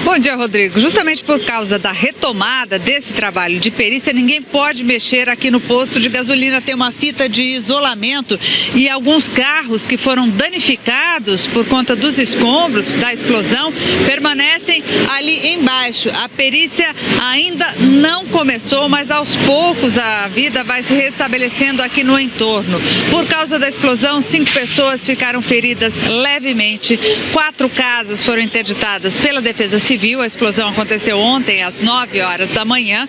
Bom dia, Rodrigo. Justamente por causa da retomada desse trabalho de perícia, ninguém pode mexer aqui no posto de gasolina. Tem uma fita de isolamento e alguns carros que foram danificados por conta dos escombros da explosão permanecem ali embaixo. A perícia ainda não começou, mas aos poucos a vida vai se restabelecendo aqui no entorno. Por causa da explosão, 5 pessoas ficaram feridas levemente. 4 casas foram interditadas pela Defesa Civil. A explosão aconteceu ontem às 9 horas da manhã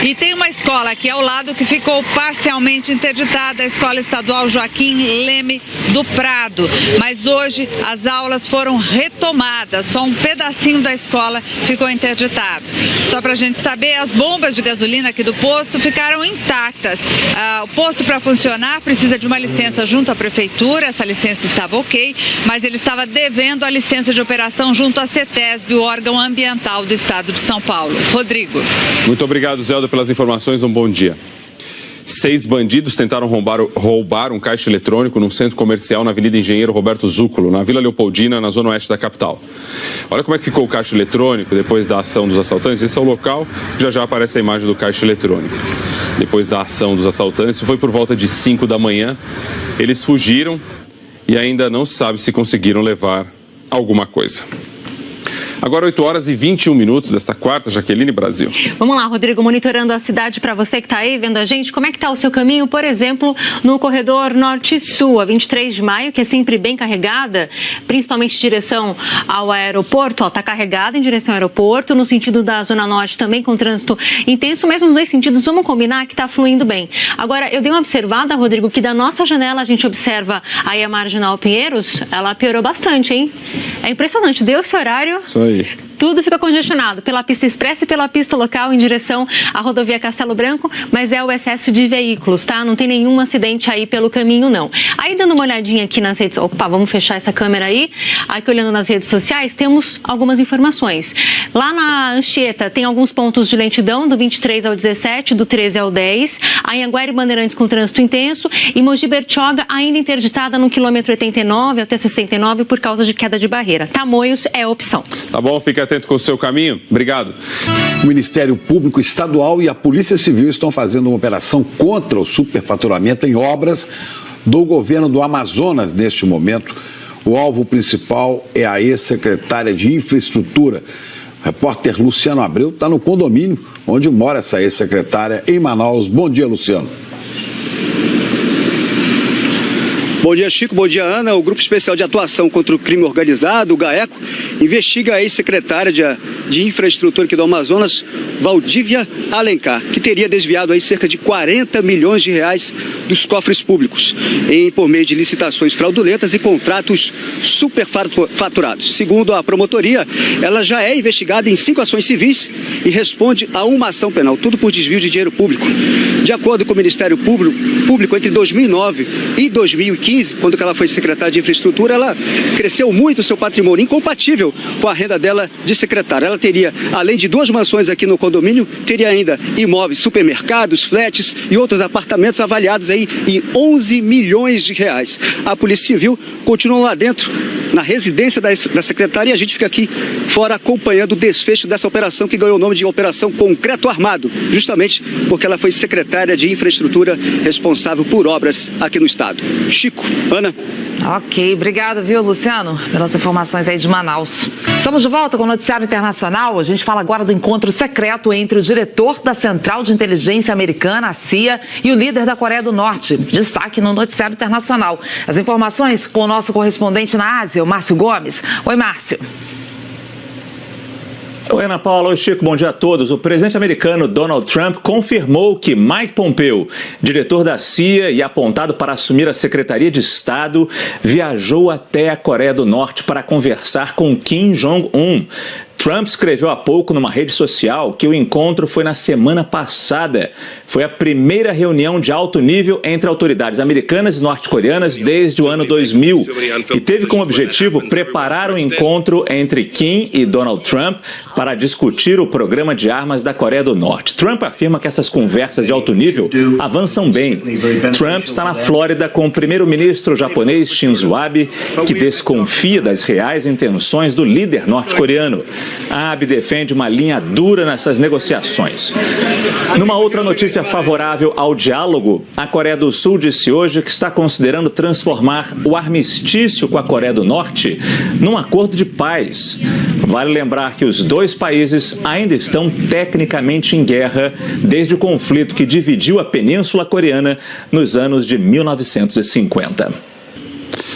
e tem uma escola aqui ao lado que ficou parcialmente interditada, a Escola Estadual Joaquim Leme do Prado. Mas hoje as aulas foram retomadas, só um pedacinho da escola ficou interditado. Só para a gente saber, as bombas de gasolina aqui do posto ficaram intactas. O posto, para funcionar, precisa de uma licença junto à prefeitura, essa licença estava ok, mas ele estava devendo a licença de operação junto à CETESB, o órgão ambiental do estado de São Paulo. Rodrigo. Muito obrigado, Zelda, pelas informações. Um bom dia. 6 bandidos tentaram roubar um caixa eletrônico num centro comercial na Avenida Engenheiro Roberto Zúculo, na Vila Leopoldina, na zona oeste da capital. Olha como é que ficou o caixa eletrônico depois da ação dos assaltantes. Esse é o local, já aparece a imagem do caixa eletrônico. Depois da ação dos assaltantes, foi por volta de 5 da manhã. Eles fugiram e ainda não se sabe se conseguiram levar alguma coisa. Agora 8 horas e 21 minutos desta quarta, Jaqueline Brasil. Vamos lá, Rodrigo, monitorando a cidade para você que está aí vendo a gente. Como é que está o seu caminho, por exemplo, no corredor Norte-Sul, a 23 de maio, que é sempre bem carregada, principalmente em direção ao aeroporto. Está carregada em direção ao aeroporto, no sentido da Zona Norte também com trânsito intenso, mas nos dois sentidos vamos combinar que está fluindo bem. Agora, eu dei uma observada, Rodrigo, que da nossa janela a gente observa aí a Marginal Pinheiros, ela piorou bastante, hein? É impressionante, deu esse horário... Isso aí. Tudo fica congestionado pela pista expressa e pela pista local em direção à rodovia Castelo Branco, mas é o excesso de veículos, tá? Não tem nenhum acidente aí pelo caminho, não. Aí, dando uma olhadinha aqui nas redes... Opa, vamos fechar essa câmera aí. Aqui, olhando nas redes sociais, temos algumas informações. Lá na Anchieta, tem alguns pontos de lentidão, do 23 ao 17, do 13 ao 10. A Anhanguera e Bandeirantes com trânsito intenso. E Mogi Bertioga ainda interditada no quilômetro 89 até 69 por causa de queda de barreira. Tamoios é opção. Tá bom, fica atento com o seu caminho. Obrigado. O Ministério Público Estadual e a Polícia Civil estão fazendo uma operação contra o superfaturamento em obras do governo do Amazonas neste momento. O alvo principal é a ex-secretária de Infraestrutura. O repórter Luciano Abreu está no condomínio onde mora essa ex-secretária em Manaus. Bom dia, Luciano. Bom dia, Chico. Bom dia, Ana. O Grupo Especial de Atuação contra o Crime Organizado, o GAECO, investiga a ex-secretária de Infraestrutura aqui do Amazonas, Valdívia Alencar, que teria desviado aí cerca de 40 milhões de reais dos cofres públicos, por meio de licitações fraudulentas e contratos superfaturados. Segundo a promotoria, ela já é investigada em 5 ações civis e responde a uma ação penal, tudo por desvio de dinheiro público. De acordo com o Ministério Público, entre 2009 e 2015, quando ela foi secretária de Infraestrutura, ela cresceu muito o seu patrimônio, incompatível com a renda dela de secretária. Ela teria, além de 2 mansões aqui no condomínio, teria ainda imóveis, supermercados, flats e outros apartamentos avaliados aí em 11 milhões de reais. A Polícia Civil continua lá dentro, na residência da secretária, e a gente fica aqui fora acompanhando o desfecho dessa operação que ganhou o nome de Operação Concreto Armado, justamente porque ela foi secretária de Infraestrutura responsável por obras aqui no estado. Chico, Ana. Ok, obrigado, viu, Luciano, pelas informações aí de Manaus. Estamos de volta com o Noticiário Internacional. A gente fala agora do encontro secreto entre o diretor da Central de Inteligência Americana, a CIA, e o líder da Coreia do Norte. Destaque no Noticiário Internacional. As informações com o nosso correspondente na Ásia, o Márcio Gomes. Oi, Márcio. Oi, Ana Paula. Oi, Chico. Bom dia a todos. O presidente americano Donald Trump confirmou que Mike Pompeo, diretor da CIA e apontado para assumir a Secretaria de Estado, viajou até a Coreia do Norte para conversar com Kim Jong-un. Trump escreveu há pouco numa rede social que o encontro foi na semana passada. Foi a primeira reunião de alto nível entre autoridades americanas e norte-coreanas desde o ano 2000 e teve como objetivo preparar o encontro entre Kim e Donald Trump para discutir o programa de armas da Coreia do Norte. Trump afirma que essas conversas de alto nível avançam bem. Trump está na Flórida com o primeiro-ministro japonês Shinzo Abe, que desconfia das reais intenções do líder norte-coreano. A Abe defende uma linha dura nessas negociações. Numa outra notícia favorável ao diálogo, a Coreia do Sul disse hoje que está considerando transformar o armistício com a Coreia do Norte num acordo de paz. Vale lembrar que os dois países ainda estão tecnicamente em guerra desde o conflito que dividiu a Península Coreana nos anos de 1950.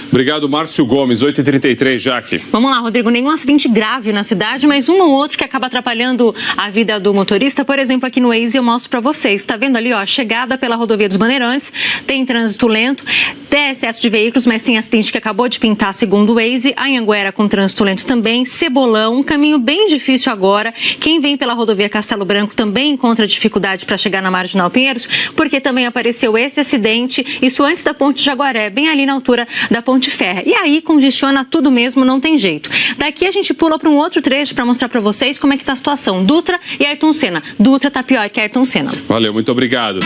Obrigado, Márcio Gomes. 8h33, Jaque. Vamos lá, Rodrigo. Nenhum acidente grave na cidade, mas um ou outro que acaba atrapalhando a vida do motorista. Por exemplo, aqui no Waze eu mostro para vocês. Está vendo ali, ó, chegada pela rodovia dos Bandeirantes, tem trânsito lento, tem excesso de veículos, mas tem acidente que acabou de pintar, segundo o Waze. A Anhanguera com trânsito lento também. Cebolão, um caminho bem difícil agora. Quem vem pela rodovia Castelo Branco também encontra dificuldade para chegar na Marginal Pinheiros, porque também apareceu esse acidente, isso antes da Ponte Jaguaré, bem ali na altura da Ponte Ferra. E aí congestiona tudo mesmo, não tem jeito. Daqui a gente pula para um outro trecho para mostrar para vocês como é que está a situação. Dutra e Ayrton Senna. Dutra está pior que Ayrton Senna. Valeu, muito obrigado.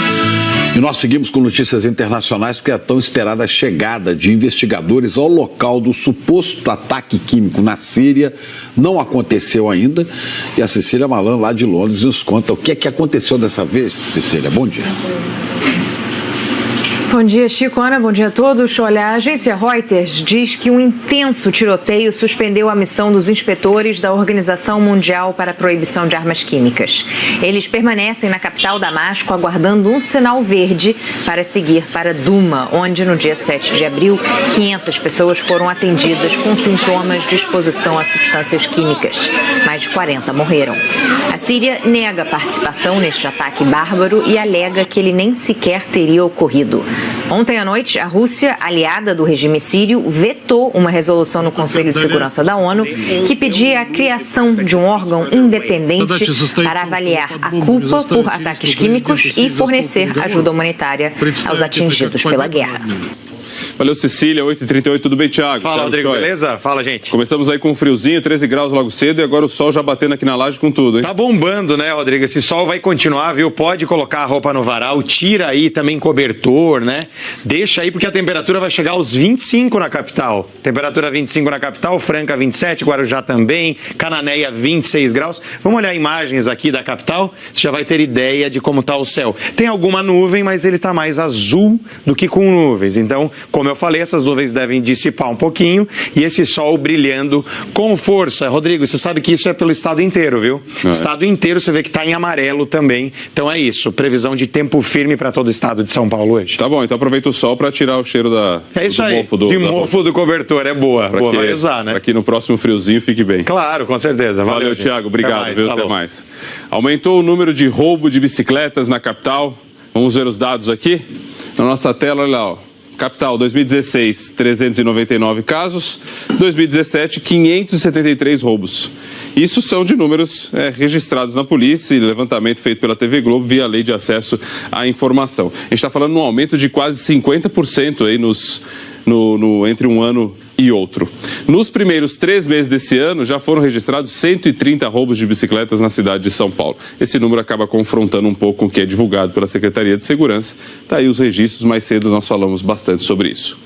E nós seguimos com notícias internacionais porque a tão esperada chegada de investigadores ao local do suposto ataque químico na Síria não aconteceu ainda. E a Cecília Malan, lá de Londres, nos conta o que é que aconteceu dessa vez. Cecília, bom dia. Bom dia, Chico, Ana, bom dia a todos. Olha, a agência Reuters diz que um intenso tiroteio suspendeu a missão dos inspetores da Organização Mundial para a Proibição de Armas Químicas. Eles permanecem na capital Damasco aguardando um sinal verde para seguir para Duma, onde no dia 7 de abril 500 pessoas foram atendidas com sintomas de exposição a substâncias químicas. Mais de 40 morreram. A Síria nega participação neste ataque bárbaro e alega que ele nem sequer teria ocorrido. Ontem à noite, a Rússia, aliada do regime sírio, vetou uma resolução no Conselho de Segurança da ONU que pedia a criação de um órgão independente para avaliar a culpa por ataques químicos e fornecer ajuda humanitária aos atingidos pela guerra. Valeu, Cecília, 8h38, tudo bem, Thiago? Fala, Rodrigo, beleza? Fala, gente. Começamos aí com um friozinho, 13 graus logo cedo e agora o sol já batendo aqui na laje com tudo, hein? Tá bombando, né, Rodrigo? Esse sol vai continuar, viu? Pode colocar a roupa no varal, tira aí também cobertor, né? Deixa aí porque a temperatura vai chegar aos 25 na capital. Temperatura 25 na capital, Franca 27, Guarujá também, Cananéia 26 graus. Vamos olhar imagens aqui da capital, você já vai ter ideia de como tá o céu. Tem alguma nuvem, mas ele tá mais azul do que com nuvens, então... Como eu falei, essas nuvens devem dissipar um pouquinho e esse sol brilhando com força. Rodrigo, você sabe que isso é pelo estado inteiro, viu? Estado inteiro você vê que está em amarelo também. Então é isso, previsão de tempo firme para todo o estado de São Paulo hoje. Tá bom, então aproveita o sol para tirar o cheiro do mofo do cobertor, é boa. Boa, vai usar, né? Para que no próximo friozinho fique bem. Claro, com certeza. Valeu, Thiago, obrigado, até mais. Aumentou o número de roubo de bicicletas na capital. Vamos ver os dados aqui na nossa tela, olha lá, ó. Capital, 2016, 399 casos, 2017, 573 roubos. Isso são de números registrados na polícia e levantamento feito pela TV Globo via Lei de Acesso à Informação. A gente está falando de um aumento de quase 50% aí entre um ano e outro. Nos primeiros 3 meses desse ano, já foram registrados 130 roubos de bicicletas na cidade de São Paulo. Esse número acaba confrontando um pouco com o que é divulgado pela Secretaria de Segurança. Tá aí os registros, mais cedo nós falamos bastante sobre isso.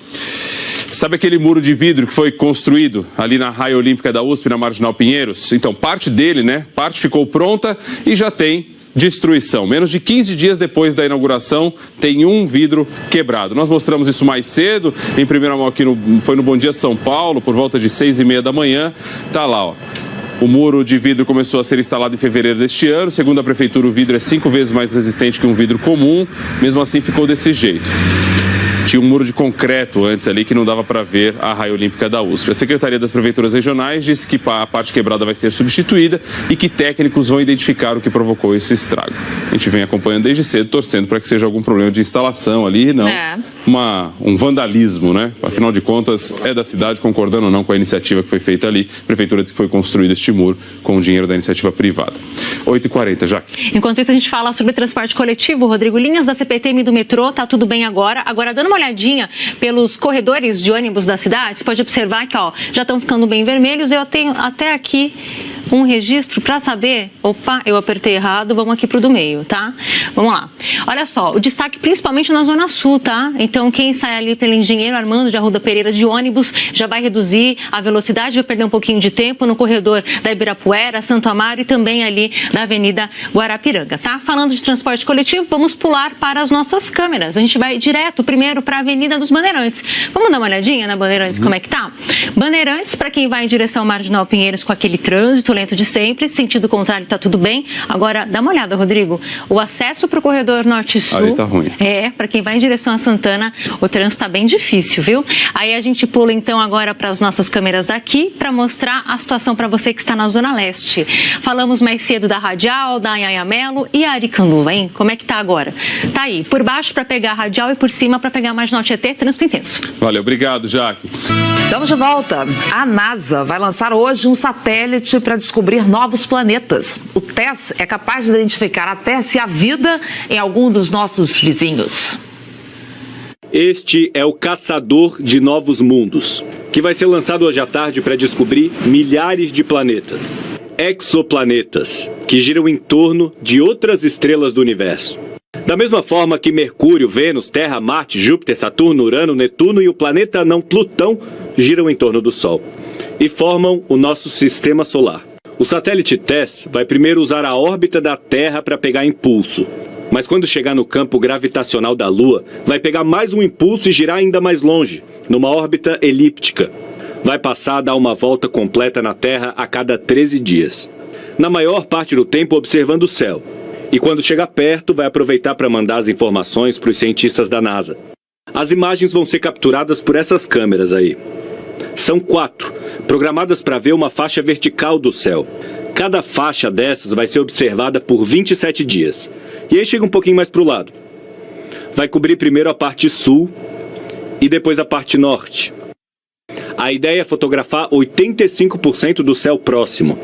Sabe aquele muro de vidro que foi construído ali na raia olímpica da USP, na Marginal Pinheiros? Então, parte dele, parte ficou pronta e já tem destruição. Menos de 15 dias depois da inauguração, tem um vidro quebrado. Nós mostramos isso mais cedo, em primeira mão aqui foi no Bom Dia São Paulo, por volta de 6h30 da manhã. Tá lá, ó. O muro de vidro começou a ser instalado em fevereiro deste ano. Segundo a prefeitura, o vidro é 5 vezes mais resistente que um vidro comum. Mesmo assim, ficou desse jeito. Tinha um muro de concreto antes ali que não dava para ver a raia olímpica da USP. A Secretaria das Prefeituras Regionais disse que a parte quebrada vai ser substituída e que técnicos vão identificar o que provocou esse estrago. A gente vem acompanhando desde cedo, torcendo para que seja algum problema de instalação ali, não um vandalismo, né? Afinal de contas, é da cidade, concordando ou não com a iniciativa que foi feita ali. A Prefeitura disse que foi construído este muro com o dinheiro da iniciativa privada. 8h40, Jaque. Enquanto isso, a gente fala sobre transporte coletivo. Rodrigo, linhas da CPTM e do metrô, tá tudo bem agora. Agora, dando uma olhadinha pelos corredores de ônibus da cidade, você pode observar que já estão ficando bem vermelhos. Eu tenho até aqui um registro para saber... Opa, eu apertei errado, vamos aqui pro do meio, tá? Vamos lá. Olha só, o destaque principalmente na Zona Sul, tá? Então, quem sai ali pelo Engenheiro Armando de Arruda Pereira de ônibus já vai reduzir a velocidade, vai perder um pouquinho de tempo no corredor da Ibirapuera, Santo Amaro e também ali da Avenida Guarapiranga, tá? Falando de transporte coletivo, vamos pular para as nossas câmeras. A gente vai direto primeiro para a Avenida dos Bandeirantes. Vamos dar uma olhadinha na Bandeirantes, como é que tá? Bandeirantes, para quem vai em direção ao Marginal Pinheiros com aquele trânsito lento de sempre, sentido contrário tá tudo bem. Agora, dá uma olhada, Rodrigo. O acesso para o corredor norte-sul... Ali tá ruim. Para quem vai em direção a Santana, o trânsito tá bem difícil, viu? Aí a gente pula então agora para as nossas câmeras daqui para mostrar a situação para você que está na Zona Leste. Falamos mais cedo da Radial, da Anhangamelo e a Aricanduva, hein? Como é que tá agora? Tá aí, por baixo para pegar a Radial e por cima para pegar mais Norte Tietê, trânsito intenso. Valeu, obrigado, Jaque. Estamos de volta. A NASA vai lançar hoje um satélite para descobrir novos planetas. O TESS é capaz de identificar até se há vida em algum dos nossos vizinhos. Este é o Caçador de Novos Mundos, que vai ser lançado hoje à tarde para descobrir milhares de planetas, exoplanetas, que giram em torno de outras estrelas do universo. Da mesma forma que Mercúrio, Vênus, Terra, Marte, Júpiter, Saturno, Urano, Netuno e o planeta anão Plutão giram em torno do Sol e formam o nosso sistema solar. O satélite TESS vai primeiro usar a órbita da Terra para pegar impulso. Mas quando chegar no campo gravitacional da Lua, vai pegar mais um impulso e girar ainda mais longe, numa órbita elíptica. Vai passar a dar uma volta completa na Terra a cada 13 dias. Na maior parte do tempo observando o céu. E quando chegar perto, vai aproveitar para mandar as informações para os cientistas da NASA. As imagens vão ser capturadas por essas câmeras aí. São 4, programadas para ver uma faixa vertical do céu. Cada faixa dessas vai ser observada por 27 dias. E aí chega um pouquinho mais para o lado. Vai cobrir primeiro a parte sul e depois a parte norte. A ideia é fotografar 85% do céu próximo.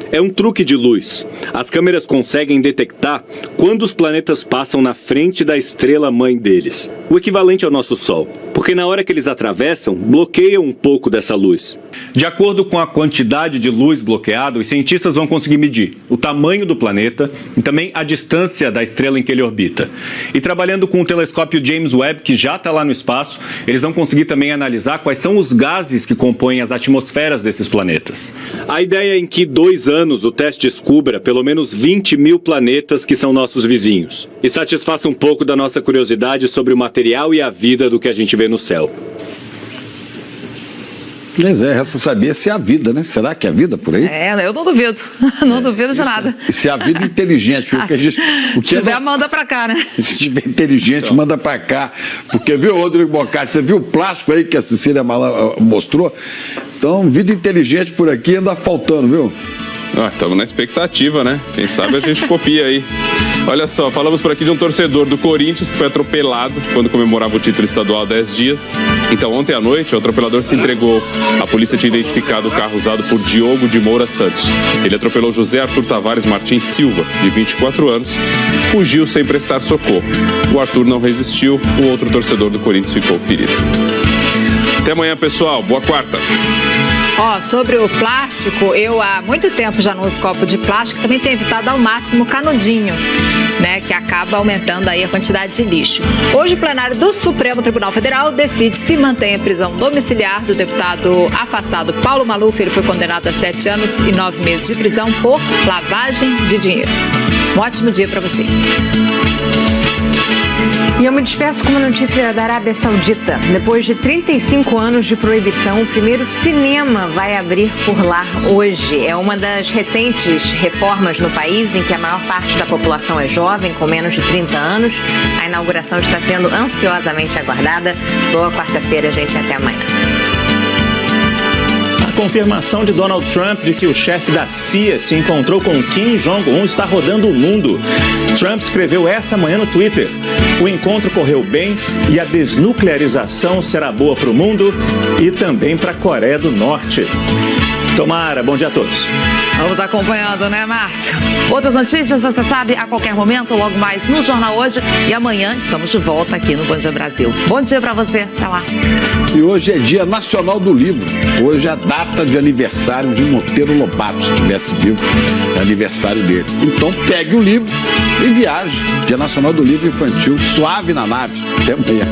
É um truque de luz. As câmeras conseguem detectar quando os planetas passam na frente da estrela mãe deles, o equivalente ao nosso Sol, porque na hora que eles atravessam, bloqueiam um pouco dessa luz. De acordo com a quantidade de luz bloqueada, os cientistas vão conseguir medir o tamanho do planeta e também a distância da estrela em que ele orbita. E trabalhando com o telescópio James Webb, que já está lá no espaço, eles vão conseguir também analisar quais são os gases que compõem as atmosferas desses planetas. A ideia é em que 2 anos o teste descubra pelo menos 20 mil planetas que são nossos vizinhos e satisfaça um pouco da nossa curiosidade sobre o material e a vida do que a gente vê no céu. Pois é, resta saber se há vida, né? Será que há vida por aí? Eu não duvido. Não duvido de nada. E se há vida inteligente, porque a gente... Se tiver, manda pra cá, né? Se tiver inteligente, manda pra cá. Porque, viu, Rodrigo Bocati, você viu o plástico aí que a Cecília mostrou? Então, vida inteligente por aqui anda faltando, viu? Estamos na expectativa, né? Quem sabe a gente copia aí. Olha só, falamos por aqui de um torcedor do Corinthians que foi atropelado quando comemorava o título estadual há 10 dias. Então, ontem à noite, o atropelador se entregou. A polícia tinha identificado o carro usado por Diogo de Moura Santos. Ele atropelou José Arthur Tavares Martins Silva, de 24 anos, fugiu sem prestar socorro. O Arthur não resistiu, o outro torcedor do Corinthians ficou ferido. Até amanhã, pessoal. Boa quarta. Sobre o plástico, eu há muito tempo já não uso copo de plástico, também tenho evitado ao máximo o canudinho, né, que acaba aumentando aí a quantidade de lixo. Hoje o plenário do Supremo Tribunal Federal decide se mantém a prisão domiciliar do deputado afastado Paulo Maluf. Ele foi condenado a 7 anos e 9 meses de prisão por lavagem de dinheiro. Um ótimo dia para você. E eu me despeço com uma notícia da Arábia Saudita. Depois de 35 anos de proibição, o primeiro cinema vai abrir por lá hoje. É uma das recentes reformas no país em que a maior parte da população é jovem, com menos de 30 anos. A inauguração está sendo ansiosamente aguardada. Boa quarta-feira, gente. Até amanhã. Confirmação de Donald Trump de que o chefe da CIA se encontrou com Kim Jong-un está rodando o mundo. Trump escreveu essa manhã no Twitter: o encontro correu bem e a desnuclearização será boa para o mundo e também para a Coreia do Norte. Tomara, bom dia a todos. Vamos acompanhando, né, Márcio? Outras notícias, você sabe, a qualquer momento, logo mais no Jornal Hoje. E amanhã estamos de volta aqui no Bom Dia Brasil. Bom dia pra você, até lá. E hoje é Dia Nacional do Livro. Hoje é a data de aniversário de Monteiro Lobato. Se estivesse vivo, é aniversário dele. Então pegue o livro e viaje. Dia Nacional do Livro Infantil, suave na nave. Até amanhã.